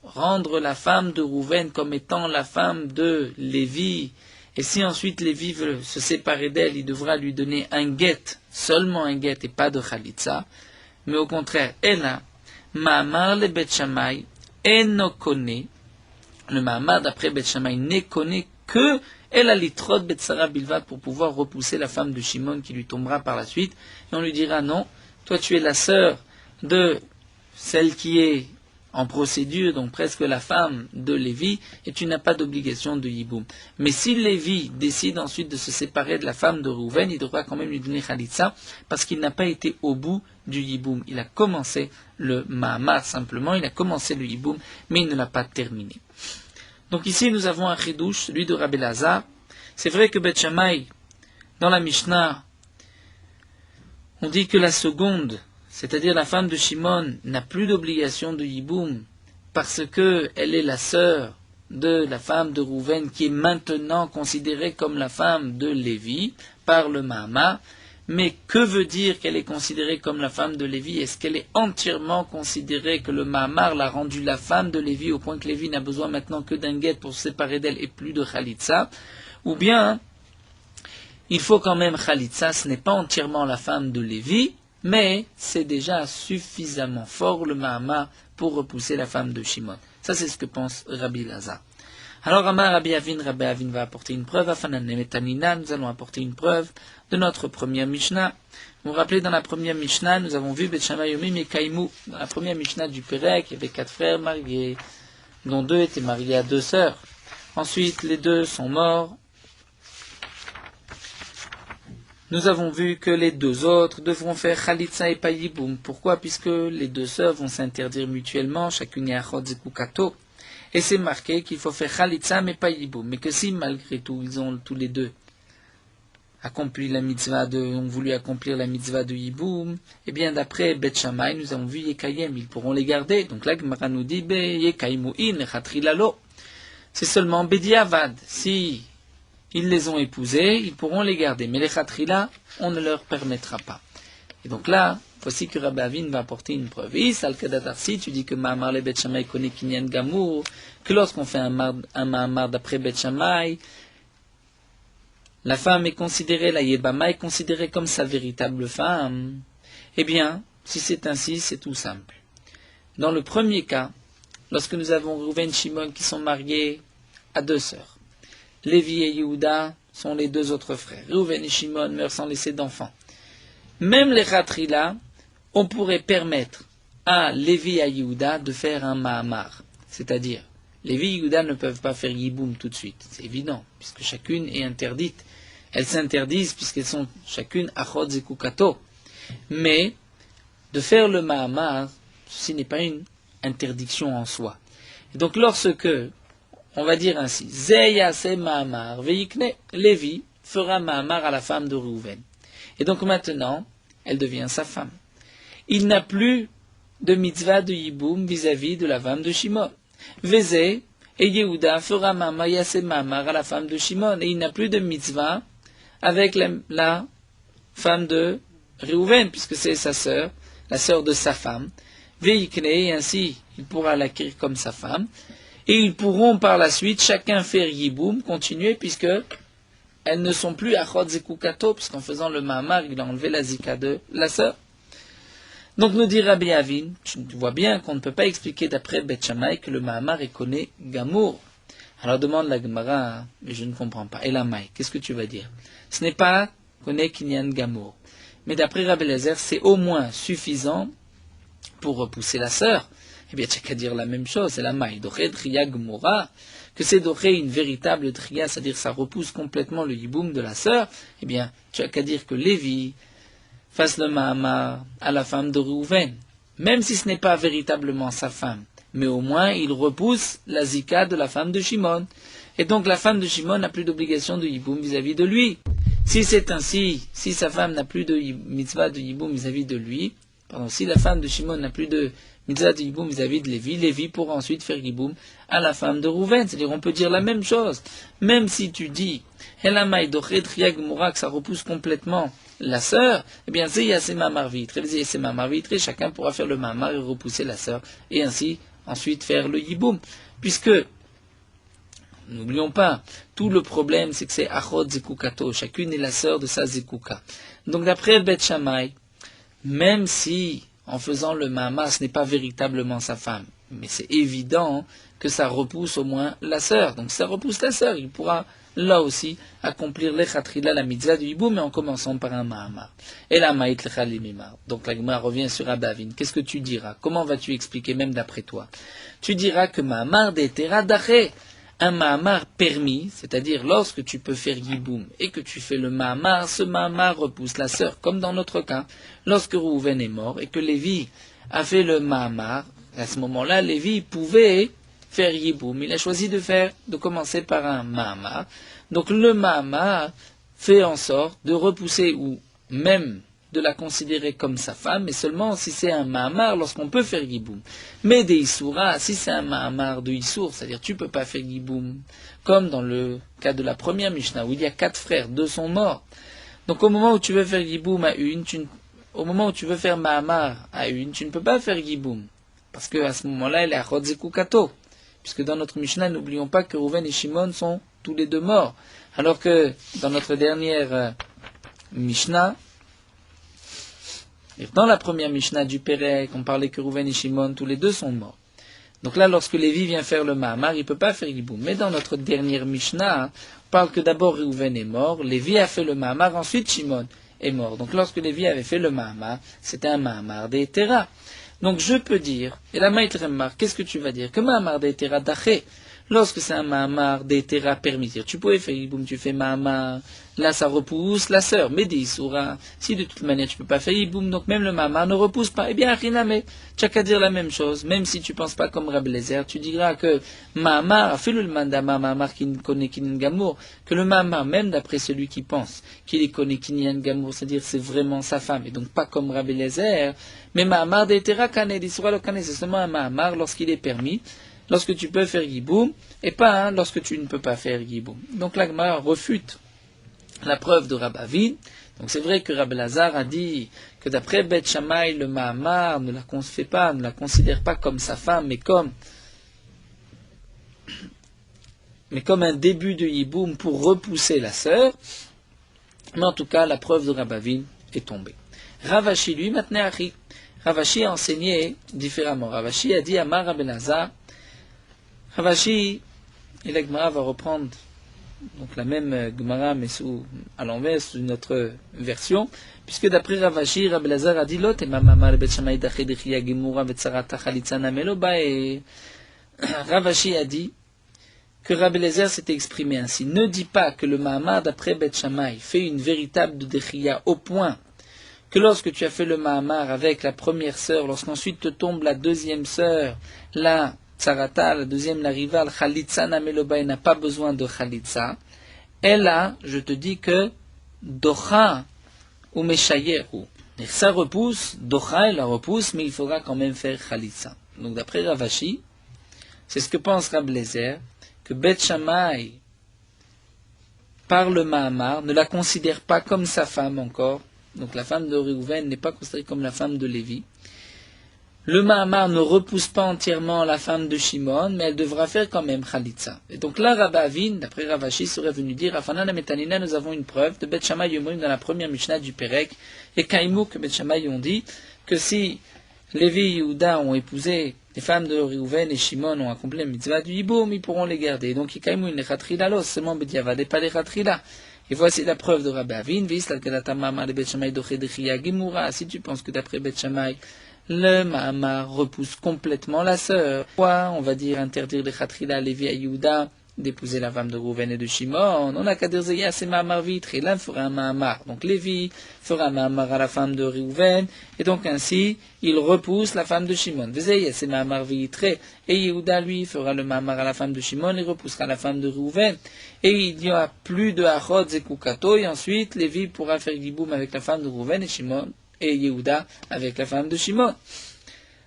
rendre la femme de Rouven comme étant la femme de Lévi, et si ensuite Lévi veut se séparer d'elle, il devra lui donner un guet, seulement un guet et pas de Khalitsa, mais au contraire, Ela, Mahamar le Beth Shammai, Enokone, le Mahamar d'après Beth Shammai ne connaît que Ela litrot Betsara Bilvat pour pouvoir repousser la femme de Shimon qui lui tombera par la suite, et on lui dira non, toi tu es la sœur de celle qui est en procédure, donc presque la femme de Lévi, et tu n'as pas d'obligation de Yiboum. Mais si Lévi décide ensuite de se séparer de la femme de Rouven, il devra quand même lui donner Khalitsa, parce qu'il n'a pas été au bout du Yiboum. Il a commencé le Mahamar simplement, il a commencé le Yiboum, mais il ne l'a pas terminé. Donc ici nous avons un chidouche, celui de Rabbi Eliezer. C'est vrai que Beth Shammai, dans la Mishnah, on dit que la seconde, c'est-à-dire la femme de Shimon, n'a plus d'obligation de Yiboum parce qu'elle est la sœur de la femme de Rouven qui est maintenant considérée comme la femme de Lévi par le Mahamar. Mais que veut dire qu'elle est considérée comme la femme de Lévi? Est-ce qu'elle est entièrement considérée que le Mahamar l'a rendue la femme de Lévi au point que Lévi n'a besoin maintenant que d'un guet pour se séparer d'elle et plus de Khalitsa? Ou bien, il faut quand même Khalitsa, ce n'est pas entièrement la femme de Lévi, mais c'est déjà suffisamment fort le Mahamar pour repousser la femme de Shimon. Ça c'est ce que pense Rabbi Eliezer. Alors Rabbi Avin va apporter une preuve, nous allons apporter une preuve de notre première Mishnah. Vous vous rappelez, dans la première Mishnah, nous avons vu Beth Shammai Yomim et Kaimou. Dans la première Mishnah du Pérec, il y avait 4 frères mariés, dont 2 étaient mariés à 2 sœurs. Ensuite, les 2 sont morts. Nous avons vu que les 2 autres devront faire Khalitsa et pas Yiboum. Pourquoi? Puisque les 2 sœurs vont s'interdire mutuellement, chacune est Achot Zekukato. Et c'est marqué qu'il faut faire Khalitsa mais pas Yiboum. Mais que si malgré tout, ils ont tous les 2 accompli la mitzvah ont voulu accomplir la mitzvah de Yiboum, eh bien d'après Beth Shammai, nous avons vu Yekayem, ils pourront les garder. Donc là, Gemara nous dit, Yekaimu'in, Lechatrilalo. C'est seulement Bediavad. Si ils les ont épousés, ils pourront les garder. Mais les Khatrila, on ne leur permettra pas. Et donc là, voici que Rabbi Avin va apporter une preuve. Si tu dis que Mahamar le Beth Shammai connaît Kinyan Gamour, que lorsqu'on fait un Mahamar d'après Beth Shammai, la femme est considérée, la Yebama est considérée comme sa véritable femme. Eh bien, si c'est ainsi, c'est tout simple. Dans le premier cas, lorsque nous avons Rouven et Shimon qui sont mariés à 2 sœurs, Lévi et Yehuda sont les 2 autres frères. Rouven et Shimon meurent sans laisser d'enfants. Même les Khatrila, on pourrait permettre à Lévi et à Yehuda de faire un Mahamar. C'est-à-dire, Lévi et Yehuda ne peuvent pas faire Yiboum tout de suite. C'est évident, puisque chacune est interdite. Elles s'interdisent puisqu'elles sont chacune Achot Zekukato. Mais, de faire le Mahamar, ceci n'est pas une interdiction en soi. Et donc, lorsque on va dire ainsi, Zeyase Mahamar Veikne, Lévi fera Mahamar à la femme de Reuven. Et donc maintenant, elle devient sa femme. Il n'a plus de mitzvah de Yiboum vis-à-vis de la femme de Shimon. Vézé et Yehuda fera Mahamar Yase Mahamar à la femme de Shimon. Et il n'a plus de mitzvah avec la femme de Reuven, puisque c'est sa sœur, la sœur de sa femme. Veikne, et ainsi il pourra l'acquérir comme sa femme. Et ils pourront par la suite chacun faire Yiboum, continuer, puisque elles ne sont plus Achot Zekukato, puisqu'en faisant le Mahamar, il a enlevé la Zika de la sœur. Donc nous dit Rabbi Avin, tu vois bien qu'on ne peut pas expliquer d'après Beth Shammai que le Mahamar est connu Gamour. Alors demande la Gemara, mais je ne comprends pas. Et la Maï, qu'est-ce que tu vas dire? Ce n'est pas connu Kinyan Gamour. Mais d'après Rabbi Eliezer, c'est au moins suffisant pour repousser la sœur. Eh bien, tu n'as qu'à dire la même chose, c'est la Maï. Doré Triya Gmora, que c'est Doré une véritable Triya, c'est-à-dire ça repousse complètement le Yiboum de la sœur. Eh bien, tu n'as qu'à dire que Lévi fasse le Mahamar à la femme de Reuven, même si ce n'est pas véritablement sa femme. Mais au moins, il repousse la Zika de la femme de Shimon. Et donc, la femme de Shimon n'a plus d'obligation de Yiboum vis-à-vis de lui. Si c'est ainsi, si sa femme n'a plus de mitzvah de Yiboum vis-à-vis de lui, si la femme de Shimon n'a plus de mitzvah de Yiboum vis-à-vis de Lévi, Lévi pourra ensuite faire Yiboum à la femme de Reuven. C'est-à-dire, on peut dire la même chose. Même si tu dis, Elamai dochet triag mura, que ça repousse complètement la sœur, eh bien, c'est Mahamar vitre, chacun pourra faire le Mahamar et repousser la sœur, et ainsi, ensuite, faire le Yiboum. Puisque, n'oublions pas, tout le problème, c'est que c'est Achot Zekukato, chacune est la sœur de sa Zekuka. Donc, d'après Beth Shammai, même si, en faisant le Mahamar, ce n'est pas véritablement sa femme, mais c'est évident que ça repousse au moins la sœur. Donc, si ça repousse la sœur, il pourra, là aussi, accomplir l'Echatrila, la mitzvah du Yiboum, mais en commençant par un Mahamar. Et la Maït l'Echalimimar. Donc, la Gemara revient sur Abavin. Qu'est-ce que tu diras? Comment vas-tu expliquer, même d'après toi? Tu diras que Mahamar d'Etera Daché, un Mahamar permis, c'est-à-dire lorsque tu peux faire Yiboum et que tu fais le Mahamar, ce Mahamar repousse la sœur, comme dans notre cas, lorsque Reuven est mort et que Lévi a fait le Mahamar, à ce moment-là, Lévi pouvait faire Yiboum. Il a choisi de commencer par un Mahamar. Donc le Mahamar fait en sorte de repousser ou même de la considérer comme sa femme, mais seulement si c'est un Mahamar lorsqu'on peut faire Yiboum. Mais des Issoura, si c'est un Mahamar de Issour, c'est-à-dire tu ne peux pas faire Yiboum, comme dans le cas de la première Mishnah, où il y a 4 frères, 2 sont morts. Donc au moment où tu veux faire Yiboum à une, au moment où tu veux faire Mahamar à une, tu ne peux pas faire Yiboum, parce qu'à ce moment-là, elle est à Chodzekukato. Puisque dans notre Mishnah, n'oublions pas que Reuven et Shimon sont tous les deux morts. Alors que dans notre dernière Mishnah, dans la première Mishnah du Pérec, on parlait que Reuven et Shimon, tous les deux sont morts. Donc là, lorsque Lévi vient faire le Mahamar, il ne peut pas faire Yiboum. Mais dans notre dernière Mishnah, on parle que d'abord Reuven est mort, Lévi a fait le Mahamar, ensuite Shimon est mort. Donc lorsque Lévi avait fait le Mahamar, c'était un Mahamar des Terra. Donc je peux dire, et la Maït remarque, qu'est-ce que tu vas dire? Que Mahamar des Terra Daché, lorsque c'est un Mahamar des Terra permis, tu pouvais faire Yiboum, tu fais Mahamar, là ça repousse la sœur, mais des Issoura, si de toute manière tu peux pas faire Yiboum, donc même le Mahamar ne repousse pas, eh bien Riname, tu as qu'à dire la même chose, même si tu penses pas comme Rabbi Eliezer, tu diras que Mahamar, fais le mandama Mahamar qui connaît Kinyan Gamour, que le Mahamar, même d'après celui qui pense qu'il est connaît Kinyan Gamour, c'est-à-dire c'est vraiment sa femme, et donc pas comme Rabbi Eliezer, mais Mahamar des Terra Kane, d'Issoura le Kane, c'est seulement un Mahamar lorsqu'il est permis, lorsque tu peux faire Yiboum, et pas lorsque tu ne peux pas faire Yiboum. Donc la Gemara refute la preuve de Rabbi Avin. Donc c'est vrai que Rabbi Lazar a dit que d'après Beth Shammai, le Mahamar ne la considère pas comme sa femme, mais comme un début de Yiboum pour repousser la sœur. Mais en tout cas, la preuve de Rabbi Avin est tombée. Ravashi, lui, maintenant, Ravashi a enseigné différemment. Ravashi a dit à Rabbi Lazar, Ravashi, et la Gemara va reprendre donc la même Gemara, mais à l'envers, sous une autre version, puisque d'après Ravashi, Rabbi Lazar a dit Lot, et Mamamar Bet Shammai Daché Dechia Gemura Vetsarata Chalitzana Meloba, et Ravashi a dit que Rabbi Lazar s'était exprimé ainsi. Ne dis pas que le Mahamar d'après Bet Shammai fait une véritable Dechia au point que lorsque tu as fait le Mahamar avec la première sœur, lorsqu'ensuite te tombe la deuxième sœur, là, Tsarata, la deuxième, la rivale, Khalitsa Nameloba, elle n'a pas besoin de Khalitsa. Elle a, je te dis que, Docha ou Meshayeru. Ça repousse, Docha, elle la repousse, mais il faudra quand même faire Khalitsa. Donc d'après Ravashi, c'est ce que pense Rab Lezer, que Beth Shammai, par le Mahamar, ne la considère pas comme sa femme encore. Donc la femme de Réhouven n'est pas considérée comme la femme de Lévi. Le Mahamar ne repousse pas entièrement la femme de Shimon, mais elle devra faire quand même Khalitsa. Et donc là, Rabba Avin, d'après Ravashi, serait venu dire, Rafanan et Metanina, nous avons une preuve de Beth Shammai Yomrim dans la première Mishnah du Perek, et Kaimou que Beth Shammai ont dit que si Lévi et Yehuda ont épousé les femmes de Réhouven et Shimon ont accompli la mitzvah du Yiboum, ils pourront les garder. Donc Kaimou il n'est Khatrila los, seulement Bediavad et pas les Khatrila. Et voici la preuve de Rabba Avin, si tu penses que d'après Beth Shammai, le Mahamar repousse complètement la sœur. Pourquoi on va dire interdire les Khatrila, Lévi et Yehuda d'épouser la femme de Rouven et de Shimon? On a qu'à dire Zéya, c'est Mahamar vitre, et l'un fera un Mahamar. Donc Lévi fera un Mahamar à la femme de Rouven, et donc ainsi, il repousse la femme de Shimon. Zéya, c'est Mahamar vitre, et Yehuda, lui, fera le Mahamar à la femme de Shimon, et repoussera la femme de Rouven. Et il n'y aura plus de Achot Zekukato, et ensuite, Lévi pourra faire Giboum avec la femme de Rouven et Shimon, et Yehuda avec la femme de Shimon.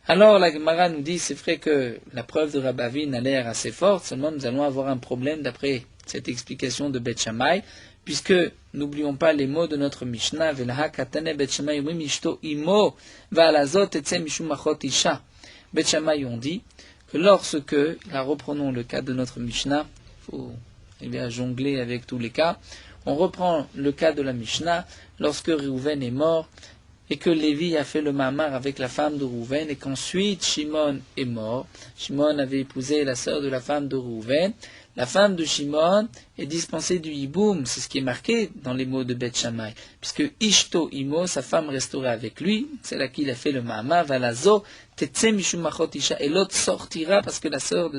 Alors la Gemara nous dit, c'est vrai que la preuve de Rabba Avin a l'air assez forte, seulement nous allons avoir un problème d'après cette explication de Beth Shammai, puisque n'oublions pas les mots de notre Mishnah, Velaha katane Beth Shammai mishto imo va'alazot etze mishum achot isha. Beth Shammai ont dit que lorsque, là reprenons le cas de notre Mishnah, il faut arriver à jongler avec tous les cas, on reprend le cas de la Mishnah, lorsque Réhouven est mort, et que Lévi a fait le Mahamar avec la femme de Rouven, et qu'ensuite Shimon est mort. Shimon avait épousé la sœur de la femme de Rouven. La femme de Shimon est dispensée du Yiboum, c'est ce qui est marqué dans les mots de Beth Shammai, puisque Ishto Imo, sa femme restera avec lui, c'est là qu'il a fait le Mahamar, Valazo, Tetse Mishum Achot Isha, et l'autre sortira parce que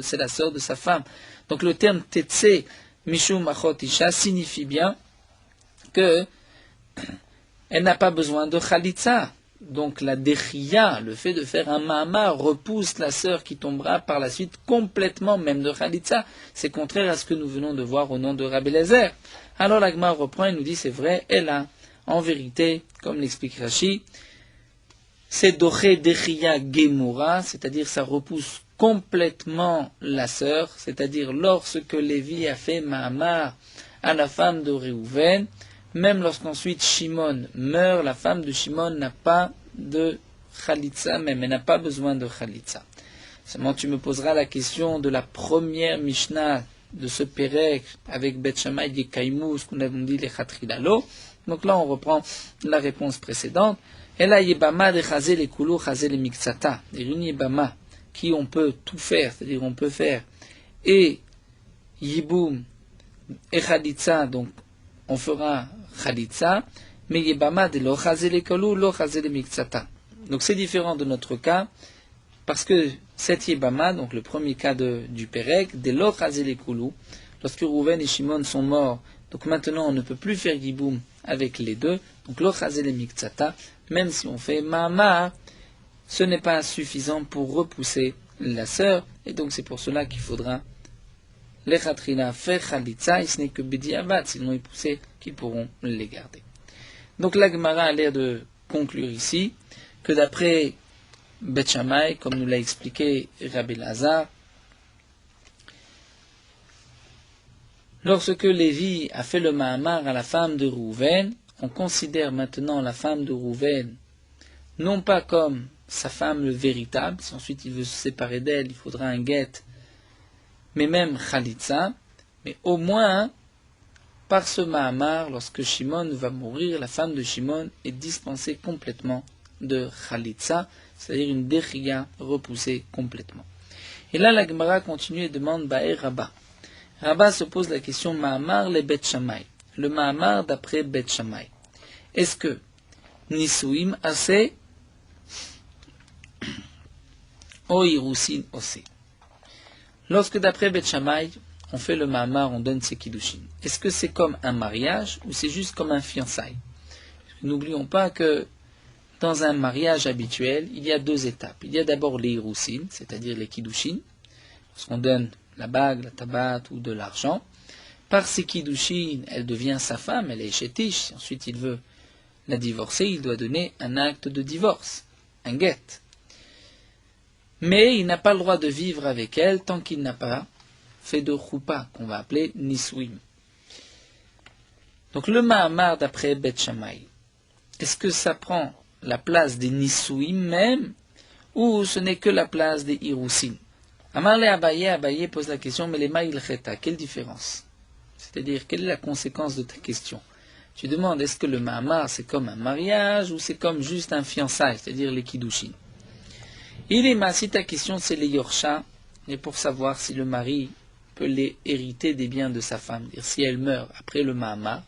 c'est la sœur de sa femme. Donc le terme Tetse Mishum Achot Isha signifie bien que elle n'a pas besoin de Khalitsa. Donc la Dechia, le fait de faire un Mahamar, repousse la sœur qui tombera par la suite complètement même de Khalitsa. C'est contraire à ce que nous venons de voir au nom de Rabbi Eliezer. Alors l'Agma reprend et nous dit, c'est vrai, elle a, en vérité, comme l'explique Rashi, c'est Doché Dechia Gemura, c'est-à-dire ça repousse complètement la sœur, c'est-à-dire lorsque Lévi a fait Mahamar à la femme de Réhouven, même lorsqu'ensuite Shimon meurt, la femme de Shimon n'a pas de Khalitsa, même elle n'a pas besoin de Khalitsa. Seulement tu me poseras la question de la première Mishnah de ce Pérek avec Beth Shammai et Kaimou, ce qu'on a dit les Khatrilalo. Donc là on reprend la réponse précédente. Et là Yebama de Chazel et Koulou, Chazel et Miktsata. Une Yebama qui on peut tout faire, c'est-à-dire on peut faire et Yiboum et Khalitsa, donc on fera Khalitsa, mais Yebama de lo Chazel et Koulou, lo Chazel et Miktsata. Donc c'est différent de notre cas, parce que cette Yebama, donc le premier cas du Pérek, de lo Chazel et Koulou, lorsque Rouven et Shimon sont morts, donc maintenant on ne peut plus faire Yiboum avec les deux, donc lo Chazel et Miktsata, même si on fait Mahamar, ce n'est pas suffisant pour repousser la sœur, et donc c'est pour cela qu'il faudra les Khatrila faire Khalitsa, et ce n'est que Bediavad, s'ils l'ont épousé, qu'ils pourront les garder. Donc la Gemara a l'air de conclure ici que d'après Beth Shammai, comme nous l'a expliqué Rabbi Lazar, lorsque Lévi a fait le Mahamar à la femme de Rouven, on considère maintenant la femme de Rouven non pas comme sa femme véritable, si ensuite il veut se séparer d'elle, il faudra un guet, mais même Khalitsa, mais au moins, par ce Mahamar, lorsque Shimon va mourir, la femme de Shimon est dispensée complètement de Khalitsa, c'est-à-dire une Dechia repoussée complètement. Et là, la Gemara continue et demande Ba'er Rabba. Rabba se pose la question Mahamar le Beth Shammai. Le Mahamar d'après Beth Shammai. Est-ce que Nisuim Ase O Irusin Ose? Lorsque d'après Beth Shammai, on fait le Mahamar, on donne ses Kiddushin, est-ce que c'est comme un mariage ou c'est juste comme un fiançailles? N'oublions pas que dans un mariage habituel, il y a deux étapes. Il y a d'abord les Irusin, c'est-à-dire les Kiddushin, lorsqu'on donne la bague, la tabat ou de l'argent, par ses kiddushin, elle devient sa femme, elle est chétiche, ensuite il veut la divorcer, il doit donner un acte de divorce, un get. Mais il n'a pas le droit de vivre avec elle tant qu'il n'a pas fait de choupa, qu'on va appeler nisouim. Donc le ma'amar d'après Bet Shammai, est-ce que ça prend la place des nisouim même, ou ce n'est que la place des irousin? Amar le Abaye pose la question, mais les ma'il cheta, quelle différence? C'est-à-dire, quelle est la conséquence de ta question? Tu demandes, est-ce que le ma'amar c'est comme un mariage, ou c'est comme juste un fiançailles, c'est-à-dire les kiddushin? Si ta question c'est les yorsha, et pour savoir si le mari peut les hériter des biens de sa femme, c'est-à-dire si elle meurt après le ma'amar,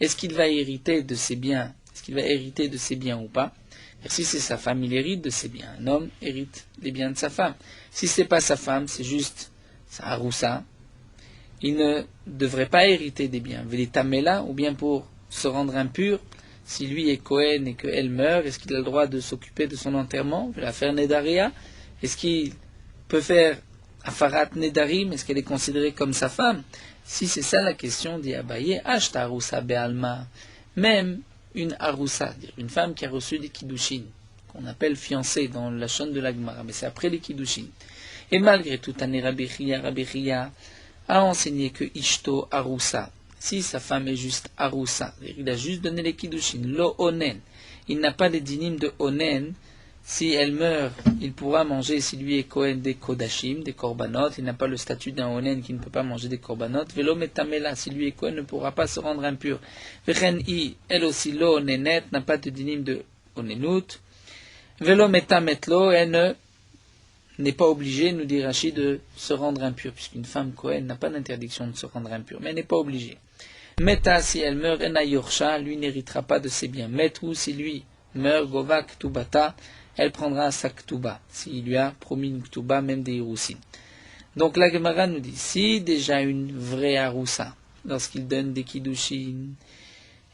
est-ce qu'il va hériter de ses biens, ou pas? Et si c'est sa femme, il hérite de ses biens. Un homme hérite des biens de sa femme. Si c'est pas sa femme, c'est juste sa haroussa, il ne devrait pas hériter des biens. Velitamela, ou bien pour se rendre impur, si lui est Cohen et qu'elle meurt, est-ce qu'il a le droit de s'occuper de son enterrement, de la faire Nedaria? Est-ce qu'il peut faire Afarat Nedarim? Est-ce qu'elle est considérée comme sa femme? Si c'est ça la question, dit Abaye, Ashta Aroussa Be'alma, même une Aroussa, une femme qui a reçu des Kiddushin, qu'on appelle fiancée dans la chaîne de la Gemara, mais c'est après les Kiddushin. Et malgré tout, Rabbi Chia a enseigné que Ishto Aroussa, si sa femme est juste Aroussa, il a juste donné les Kiddushin, lo Onen, il n'a pas les dinim de Onen, si elle meurt, il pourra manger, si lui est Kohen, des Kodashim, des Korbanot, il n'a pas le statut d'un Onen qui ne peut pas manger des Korbanot, Velo Metamela, si lui est Kohen, ne pourra pas se rendre impur. Vechen I, elle aussi, lo Onenet, n'a pas de dinim de Onenut, Velo Metametlo, elle n'est pas obligée, nous dit Rachid, de se rendre impure, puisqu'une femme Kohen n'a pas d'interdiction de se rendre impure, mais elle n'est pas obligée. Meta, si elle meurt, Ena Yorsha, lui n'héritera pas de ses biens. Metou, si lui meurt, Govak Tubata, elle prendra sa Ktuba, s'il lui a promis une Ktuba, même des Hiroussin. Donc la Gemara nous dit, si déjà une vraie Haroussa, lorsqu'il donne des Kiddushin,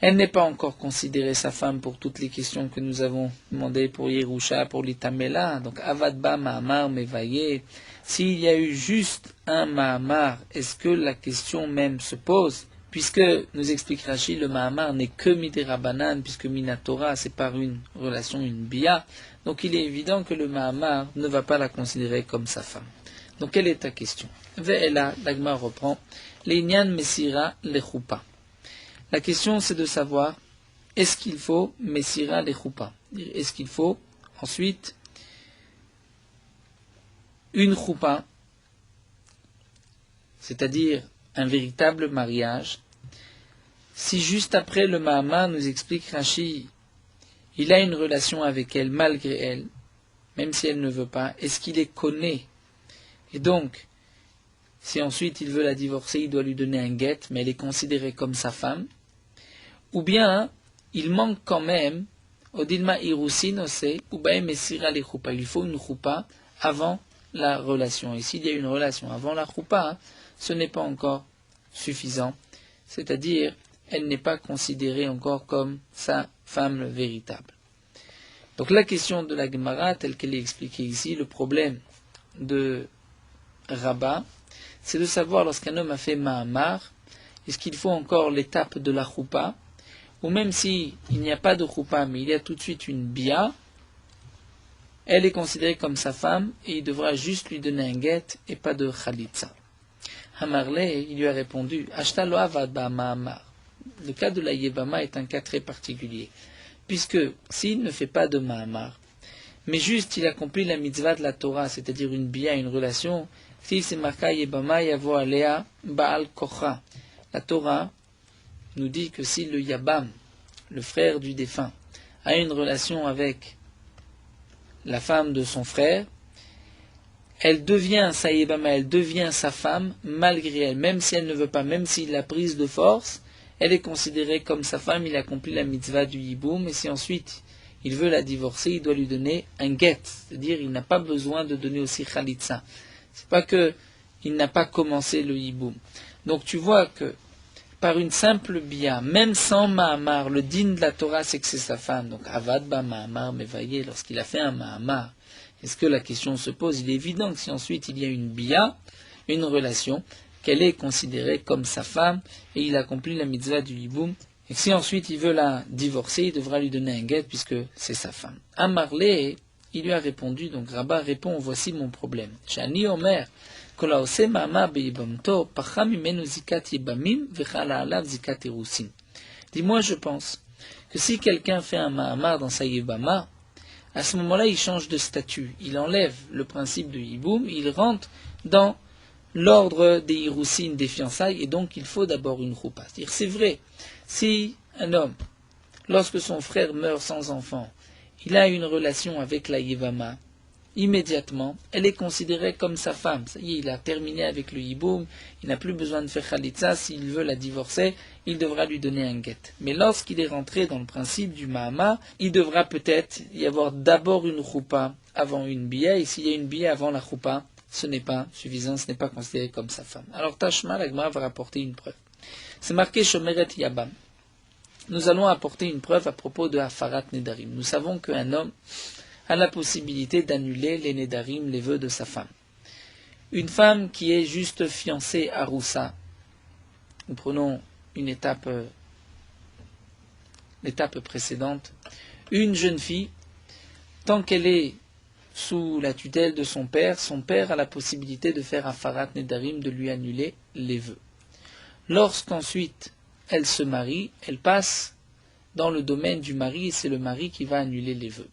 elle n'est pas encore considérée sa femme pour toutes les questions que nous avons demandées pour Yerusha, pour l'Itamela, donc Avadba, Mahamar, Mevaye, s'il y a eu juste un Mahamar, est-ce que la question même se pose? Puisque, nous explique Rachid, le Mahamar n'est que Midirabanan, puisque Minatora, c'est par une relation, une bia, donc il est évident que le Mahamar ne va pas la considérer comme sa femme. Donc quelle est ta question? Ve'ela, l'Agma reprend, L'Inyan Messira Lechupa. La question c'est de savoir, est-ce qu'il faut Messira Lechupa? Est-ce qu'il faut ensuite une Chupa, c'est-à-dire un véritable mariage? Si juste après le Mahamar, nous explique Rashi, il a une relation avec elle malgré elle, même si elle ne veut pas, est-ce qu'il est connu? Et donc, si ensuite il veut la divorcer, il doit lui donner un get, mais elle est considérée comme sa femme. Ou bien, il manque quand même, Odilma Irusin Ose, ou Bae Messira le Choupa. Il faut une Choupa avant la relation. Et s'il y a une relation avant la Choupa, ce n'est pas encore suffisant. C'est-à-dire, elle n'est pas considérée encore comme sa femme véritable. Donc la question de la Gemara, telle qu'elle est expliquée ici, le problème de Rabat, c'est de savoir lorsqu'un homme a fait Mahamar, est-ce qu'il faut encore l'étape de la Choupa, ou même s'il n'y a pas de Choupa, mais il y a tout de suite une Bia, elle est considérée comme sa femme, et il devra juste lui donner un get, et pas de Khalitza. Hamarle, il lui a répondu, Ashta lo avad ba Mahamar. Le cas de la Yébama est un cas très particulier, puisque s'il ne fait pas de Mahamar, mais juste il accomplit la mitzvah de la Torah, c'est-à-dire une bia, une relation, si c'est marqué Yébama yavo alea Baal Kocha. La Torah nous dit que si le Yabam, le frère du défunt, a une relation avec la femme de son frère, elle devient sa Yébama, elle devient sa femme malgré elle, même si elle ne veut pas, même s'il l'a prise de force, elle est considérée comme sa femme, il accomplit la mitzvah du Yiboum, et si ensuite il veut la divorcer, il doit lui donner un get, c'est-à-dire il n'a pas besoin de donner aussi Khalitza. C'est pas que il n'a pas commencé le Yiboum. Donc tu vois que par une simple bia, même sans Mahamar, le din de la Torah c'est que c'est sa femme, donc Avad ba Mahamar Mevaye, lorsqu'il a fait un Mahamar, est-ce que la question se pose? Il est évident que si ensuite il y a une bia, une relation, qu'elle est considérée comme sa femme, et il accomplit la mitzvah du hiboum, et que si ensuite il veut la divorcer, il devra lui donner un guet puisque c'est sa femme. Amarle, il lui a répondu, donc Rabba répond, voici mon problème. Shani Omer, dis-moi, je pense que si quelqu'un fait un Mahamar dans sa Yibama, à ce moment-là, il change de statut. Il enlève le principe de Yiboum, il rentre dans l'ordre des Hirousin, des fiançailles, et donc il faut d'abord une roupa. C'est-à-dire, c'est vrai, si un homme, lorsque son frère meurt sans enfant, il a une relation avec la Yivama, immédiatement, elle est considérée comme sa femme. Ça y est, il a terminé avec le hiboum, il n'a plus besoin de faire khalitza, s'il veut la divorcer, il devra lui donner un guet. Mais lorsqu'il est rentré dans le principe du mahama, il devra peut-être y avoir d'abord une choupa avant une bia, et s'il y a une bia avant la choupa, ce n'est pas suffisant, ce n'est pas considéré comme sa femme. Alors Tashma, la Gemara va rapporter une preuve. C'est marqué Shomeret Yabam. Nous allons apporter une preuve à propos de Hafarat Nedarim. Nous savons qu'un homme a la possibilité d'annuler les Nedarim, les vœux de sa femme. Une femme qui est juste fiancée à Roussa, nous prenons une l'étape précédente, une jeune fille, tant qu'elle est sous la tutelle de son père a la possibilité de faire Hafarat Nedarim, de lui annuler les vœux. Lorsqu'ensuite elle se marie, elle passe dans le domaine du mari et c'est le mari qui va annuler les vœux.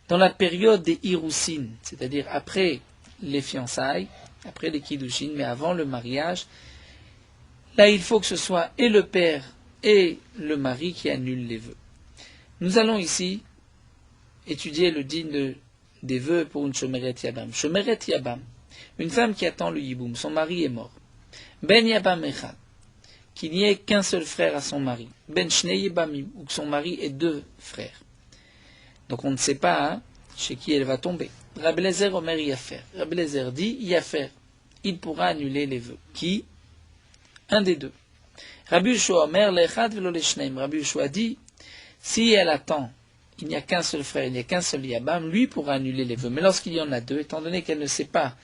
Dans la période des Hirousin, c'est-à-dire après les fiançailles, après les Kiddushin, mais avant le mariage, là il faut que ce soit et le père et le mari qui annulent les vœux. Nous allons ici étudier le din des vœux pour une Shomeret Yabam. Shomeret Yabam, une femme qui attend le Yiboum, son mari est mort. Ben Yabam Echad, qu'il n'y ait qu'un seul frère à son mari. Ben Shnei Yabamim, ou que son mari ait deux frères. Donc on ne sait pas chez qui elle va tomber. Rabbi Eliezer Omer Yafer. Rabbi Eliezer dit Yafer. Il pourra annuler les vœux. Qui? Un des deux. Rabbi Yoshua Omer Lechad velo leshneim. Rabbi Yoshua dit si elle attend, il n'y a qu'un seul frère, il n'y a qu'un seul Yabam, lui pourra annuler les vœux. Mais lorsqu'il y en a deux, étant donné qu'elle ne sait pas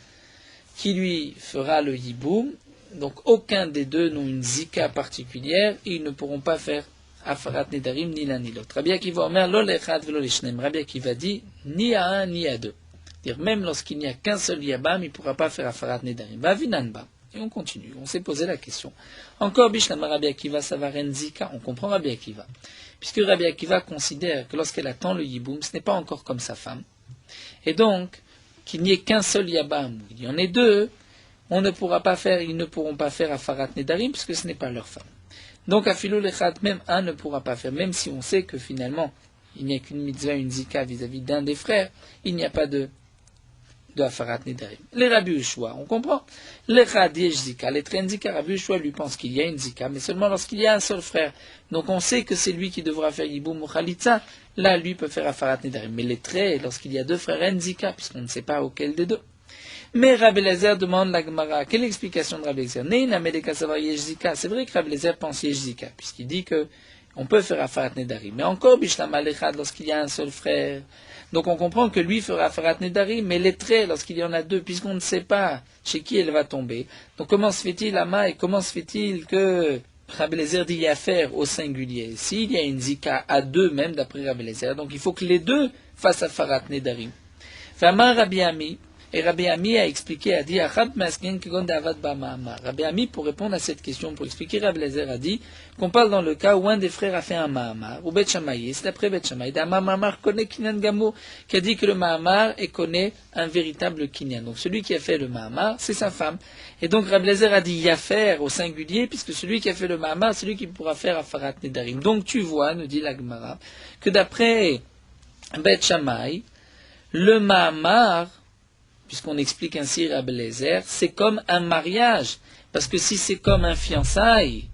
qui lui fera le Yiboum, donc aucun des deux n'ont une zika particulière et ils ne pourront pas faire Hafarat Nedarim, ni l'un ni l'autre. Rabbi Akiva Omer, lo lechad velo leshneim. Rabbi Akiva dit, ni à un, ni à deux. C'est-à-dire, même lorsqu'il n'y a qu'un seul Yabam, il ne pourra pas faire Hafarat Nedarim. Vavinanba. Et on continue. On s'est posé la question. Encore Bishlama Rabbi Akiva Savaren Zika. On comprend Rabbi Akiva. Puisque Rabbi Akiva considère que lorsqu'elle attend le Yiboum, ce n'est pas encore comme sa femme. Et donc, qu'il n'y ait qu'un seul Yabam, il y en ait deux, ils ne pourront pas faire Hafarat Nedarim, puisque ce n'est pas leur femme. Donc, à Philo Lechat, même un ne pourra pas faire, même si on sait que finalement, il n'y a qu'une mitzvah, une zika vis-à-vis d'un des frères, il n'y a pas de Hafarat Nedarim. Les Rabbi Yoshua, on comprend. L'Echad yesh zika, les trains zika, Rabbi Yoshua lui pense qu'il y a une zika, mais seulement lorsqu'il y a un seul frère. Donc, on sait que c'est lui qui devra faire Yiboum ou Khalitza, là, lui peut faire Hafarat Nedarim. Mais les traits, lorsqu'il y a deux frères, une zika, puisqu'on ne sait pas auquel des deux. Mais Rabbi Eliezer demande la Gemara. Quelle est l'explication de Rabbi Eliezer? C'est vrai que Rabbi Eliezer pense Yeshzika, puisqu'il dit que on peut faire Hafarat Nedarim. Mais encore Bishlam Alechad lorsqu'il y a un seul frère. Donc on comprend que lui fera Hafarat Nedarim, mais les traits lorsqu'il y en a deux, puisqu'on ne sait pas chez qui elle va tomber. Donc comment se fait-il, Ama, et comment se fait-il que Rabbi Eliezer dit Yafer au singulier? S'il y a une Zika à deux même d'après Rabbi Eliezer, donc il faut que les deux fassent Hafarat Nedarim. Fama Rabbi Ami. Et Rabbi Ami a expliqué, a dit, Rabbi Ami, pour répondre à cette question, pour expliquer, Rabbi Eliezer a dit qu'on parle dans le cas où un des frères a fait un Mahamar, ou Bet Shammai, c'est d'après Bet Shammai, un Mahamar connaît Kinyan Gamo, qui a dit que le Mahamar connaît un véritable Kinyan. Donc celui qui a fait le Mahamar, c'est sa femme. Et donc Rabbi Eliezer a dit Yafer au singulier, puisque celui qui a fait le Mahamar, c'est celui qui pourra faire Hafarat Nedarim. Donc tu vois, nous dit la Gemara, que d'après Bet Shammai, le Mahamar, puisqu'on explique ainsi Rabbi Eliezer, c'est comme un mariage. Parce que si c'est comme un fiançailles,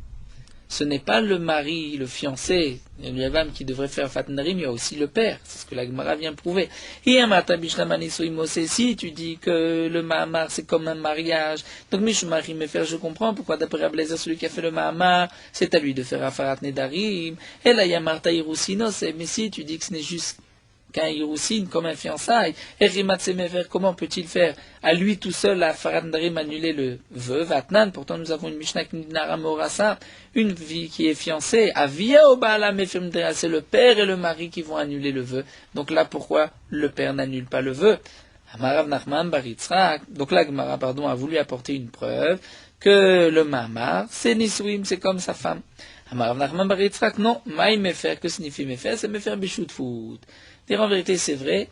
ce n'est pas le mari, le fiancé, le yavam qui devrait faire Afarat Nedarim, il y a aussi le père. C'est ce que la Gemara vient prouver. Et si tu dis que le Mahamar c'est comme un mariage, donc Mishumari me faire, je comprends pourquoi d'après Rabbi celui qui a fait le Mahamar, c'est à lui de faire Afarat Nedarim. Et là, Yamarta Irusinos, mais si tu dis que ce n'est juste qu'un Iroussine, comme un fiançailles, et Rimatsemever, comment peut-il faire à lui tout seul, à Afarat Nedarim, annuler le vœu, Vatnan, pourtant nous avons une Mishnah qui nous dit Naramorasa, une vie qui est fiancée, Avia Obala Mefemdera, c'est le père et le mari qui vont annuler le vœu. Donc là, pourquoi le père n'annule pas le vœu? Amarav Nachman Baritzrak, donc là, Gemara, a voulu apporter une preuve que le Mahamar, c'est Nisouim, c'est comme sa femme. Amarav Nachman Baritzrak, non, Maï Mefer, que signifie Mefer? C'est Mefer Bishut Fout. En vérité, c'est vrai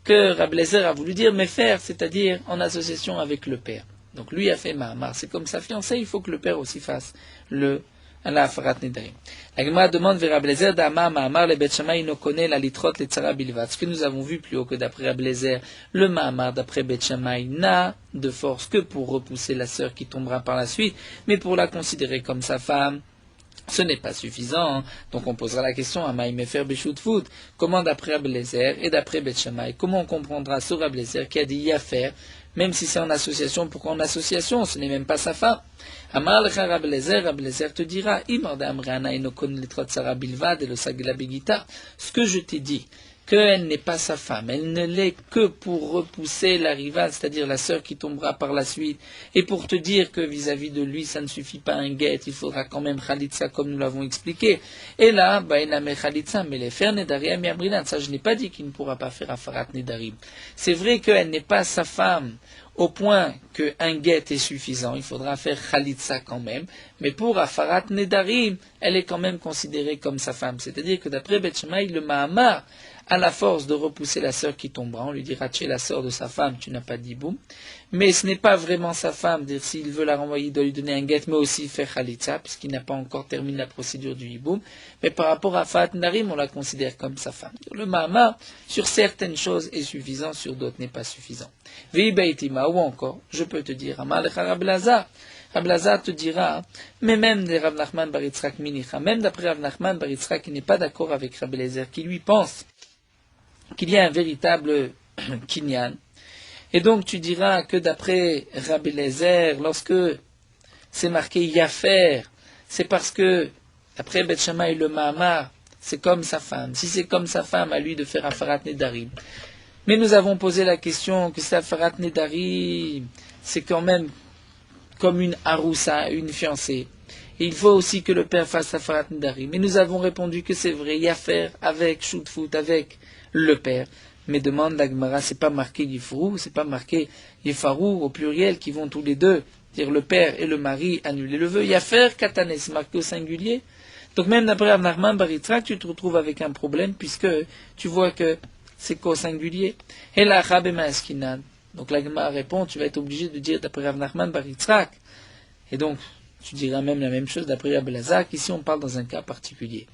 que Rabbi Eliezer a voulu dire Mefer, c'est-à-dire en association avec le père. Donc lui a fait Mahamar, c'est comme sa fiancée, il faut que le père aussi fasse la Afarat Nedarim. La Gemara demande vers Rabbi Eliezer d'Ama Mahamar, le Bet Shammai no connaît la litrot le tzara bilvat. Ce que nous avons vu plus haut que d'après Rabbi Eliezer, le Mahamar d'après Bet Shammai n'a de force que pour repousser la sœur qui tombera par la suite, mais pour la considérer comme sa femme. Ce n'est pas suffisant, hein. Donc on posera la question à Maïmefer Beshut Fout, comment d'après Rabbi Eliezer et d'après Bet Shammai, comment on comprendra ce Rabbi Eliezer qui a dit Yafer, même si c'est en association, pourquoi en association, ce n'est même pas sa femme. Amar lecha Rabbi Eliezer te dira, Imarda Amreana Inokon Litrot Sarah Bilvad et le Sagla Begita, ce que je t'ai dit, qu'elle n'est pas sa femme, elle ne l'est que pour repousser la rivale, c'est-à-dire la sœur qui tombera par la suite, et pour te dire que vis-à-vis de lui, ça ne suffit pas un guet, il faudra quand même Khalitsa comme nous l'avons expliqué. Et là, Bainame Khalitsa, mais les faire Nedarim Yabrinan, ça je n'ai pas dit qu'il ne pourra pas faire Afarat Nedarim. C'est vrai qu'elle n'est pas sa femme, au point qu'un guet est suffisant, il faudra faire Khalitsa quand même, mais pour Afarat Nedarim, elle est quand même considérée comme sa femme. C'est-à-dire que d'après Bet Shammai, le Mahamar, à la force de repousser la sœur qui tombera, on lui dira tu es la sœur de sa femme, tu n'as pas dit boum. Mais ce n'est pas vraiment sa femme, dire s'il veut la renvoyer, il doit lui donner un guet, mais aussi faire Khalitsa, puisqu'il n'a pas encore terminé la procédure du hiboum. Mais par rapport à Afarat Nedarim, on la considère comme sa femme. Le Mahamar, sur certaines choses, est suffisant, sur d'autres n'est pas suffisant. Veibaitima, ou encore, je peux te dire, Amar lecha Rabbi Elazar. Rabbi Elazar te dira, mais même de Rav Nachman bar Yitzchak Minicha, même d'après Rav Nachman bar Yitzchak qui n'est pas d'accord avec Rabbi Eliezer, qui lui pense qu'il y a un véritable kinyan. Et donc tu diras que d'après Rabbi Eliezer, lorsque c'est marqué Yafer, c'est parce que, d'après Bet Shammai le Mahamar, c'est comme sa femme. Si c'est comme sa femme, à lui de faire Afarat Nedarim. Mais nous avons posé la question que cet Afarat Nedarim, c'est quand même comme une aroussa, une fiancée. Et il faut aussi que le père fasse Afarat Nedarim. Mais nous avons répondu que c'est vrai, Yafer avec Shutfout, avec le père. Mais demande la Gemara, c'est pas marqué Yifrou, c'est pas marqué Yifarou au pluriel qui vont tous les deux, dire le père et le mari annuler le vœu. Yafer Katané, c'est marqué au singulier. Donc même d'après Rav Nachman bar Yitzchak, tu te retrouves avec un problème puisque tu vois que c'est qu'au singulier. Et la Chabema Eskinan. Donc la Gemara répond, tu vas être obligé de dire d'après Rav Nachman bar Yitzchak. Et donc tu diras même la même chose d'après Rabbi Elazar, qu'ici on parle dans un cas particulier.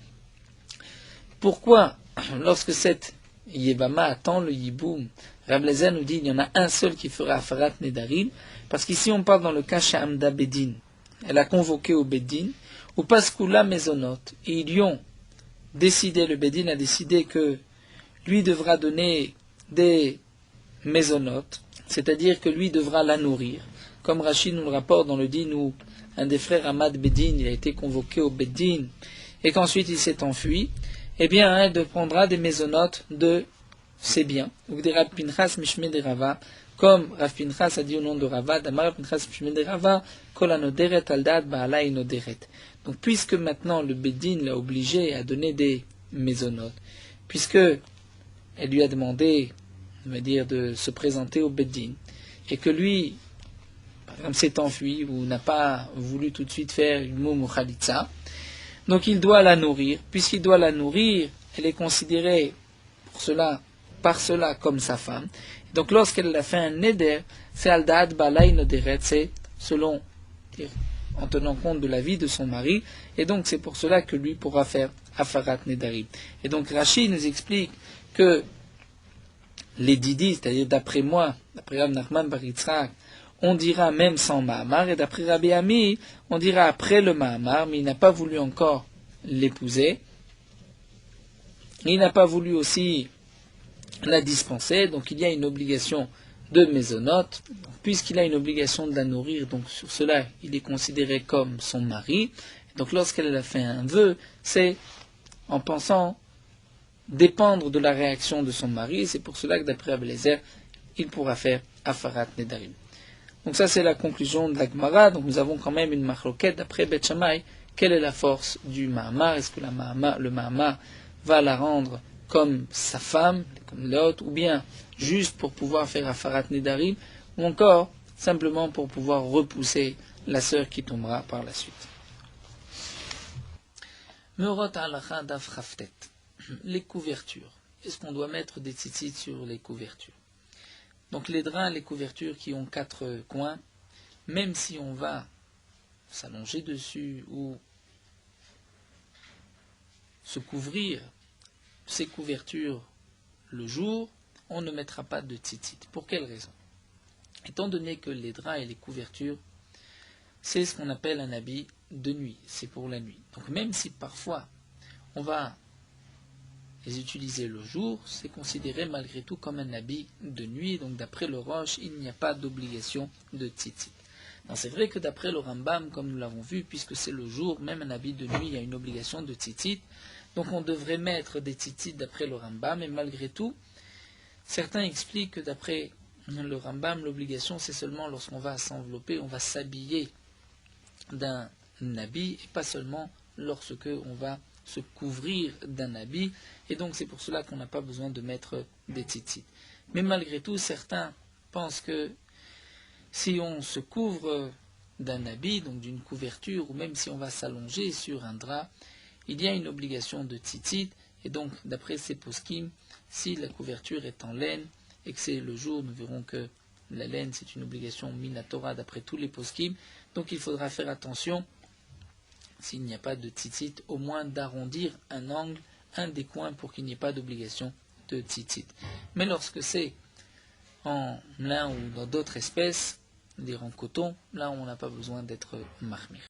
Pourquoi, lorsque cette Yevama attend le Yiboum, Rabbi Elazar nous dit qu'il y en a un seul qui fera Afarat Nedarim, parce qu'ici on parle dans le cas Sha'amda Bedin. Elle a convoqué au Bedin, ou Paskoula Mezonot, et ils ont décidé, le Bedin a décidé que lui devra donner des Mezonotes, c'est-à-dire que lui devra la nourrir. Comme Rachid nous le rapporte dans le din où un des frères Ahmad Bedin, il a été convoqué au Bedin, et qu'ensuite il s'est enfui, eh bien, elle prendra des mésonotes de ses biens, ou des Rav Pinchas Mishme de Rava, comme Rav Pinchas a dit au nom de Rava, Damar Rav Pinchas Mishme de Rava, Kol anoderet aldad ba'ala inoderet. Donc, puisque maintenant le Bedin l'a obligé à donner des mésonotes, puisque elle lui a demandé, on va dire, de se présenter au Bedin, et que lui, par exemple, s'est enfui ou n'a pas voulu tout de suite faire une moum ou khalitsa, donc il doit la nourrir. Puisqu'il doit la nourrir, elle est considérée par cela comme sa femme. Donc lorsqu'elle a fait un neder, c'est aldad balay noderet, c'est selon, en tenant compte de la vie de son mari, et donc c'est pour cela que lui pourra faire Afarat Nedarim. Et donc Rachid nous explique que les didis, c'est-à-dire d'après moi, d'après Rav Nachman bar Yitzchak, on dira même sans Mahamar, et d'après Rabbi Ami, on dira après le Mahamar, mais il n'a pas voulu encore l'épouser, il n'a pas voulu aussi la dispenser, donc il y a une obligation de mésonote, puisqu'il a une obligation de la nourrir, donc sur cela il est considéré comme son mari, donc lorsqu'elle a fait un vœu, c'est en pensant dépendre de la réaction de son mari, c'est pour cela que d'après Abelezer, il pourra faire Afarat Nedarim. Donc ça c'est la conclusion de la Gemara, donc nous avons quand même une machloket d'après Beth Shammai, quelle est la force du Mahamar, est-ce que le Mahamar va la rendre comme sa femme, comme l'autre, ou bien juste pour pouvoir faire Afarat Nedarim, ou encore simplement pour pouvoir repousser la sœur qui tombera par la suite. Meurot halacha daf chaftet. Les couvertures. Est-ce qu'on doit mettre des tzitzit sur les couvertures? Donc les draps, les couvertures qui ont 4 coins, même si on va s'allonger dessus ou se couvrir ces couvertures le jour, on ne mettra pas de tzitzit. Pour quelle raison? Étant donné que les draps et les couvertures, c'est ce qu'on appelle un habit de nuit, c'est pour la nuit. Donc même si parfois on va les utiliser le jour, c'est considéré malgré tout comme un habit de nuit. Donc d'après le Roche, il n'y a pas d'obligation de tzitzit. C'est vrai que d'après le Rambam, comme nous l'avons vu, puisque c'est le jour, même un habit de nuit, il y a une obligation de tzitzit. Donc on devrait mettre des tzitzit d'après le Rambam, mais malgré tout, certains expliquent que d'après le Rambam, l'obligation c'est seulement lorsqu'on va s'envelopper, on va s'habiller d'un habit, et pas seulement lorsque on va se couvrir d'un habit, et donc c'est pour cela qu'on n'a pas besoin de mettre des tzitzit. Mais malgré tout, certains pensent que si on se couvre d'un habit, donc d'une couverture, ou même si on va s'allonger sur un drap, il y a une obligation de tzitzit, et donc d'après ces poskim, si la couverture est en laine, et que c'est le jour, nous verrons que la laine c'est une obligation minatora d'après tous les poskim, donc il faudra faire attention, s'il n'y a pas de tzitzit, au moins d'arrondir un angle, un des coins pour qu'il n'y ait pas d'obligation de tzitzit. Mais lorsque c'est en lin ou dans d'autres espèces, des en coton, là on n'a pas besoin d'être marmir.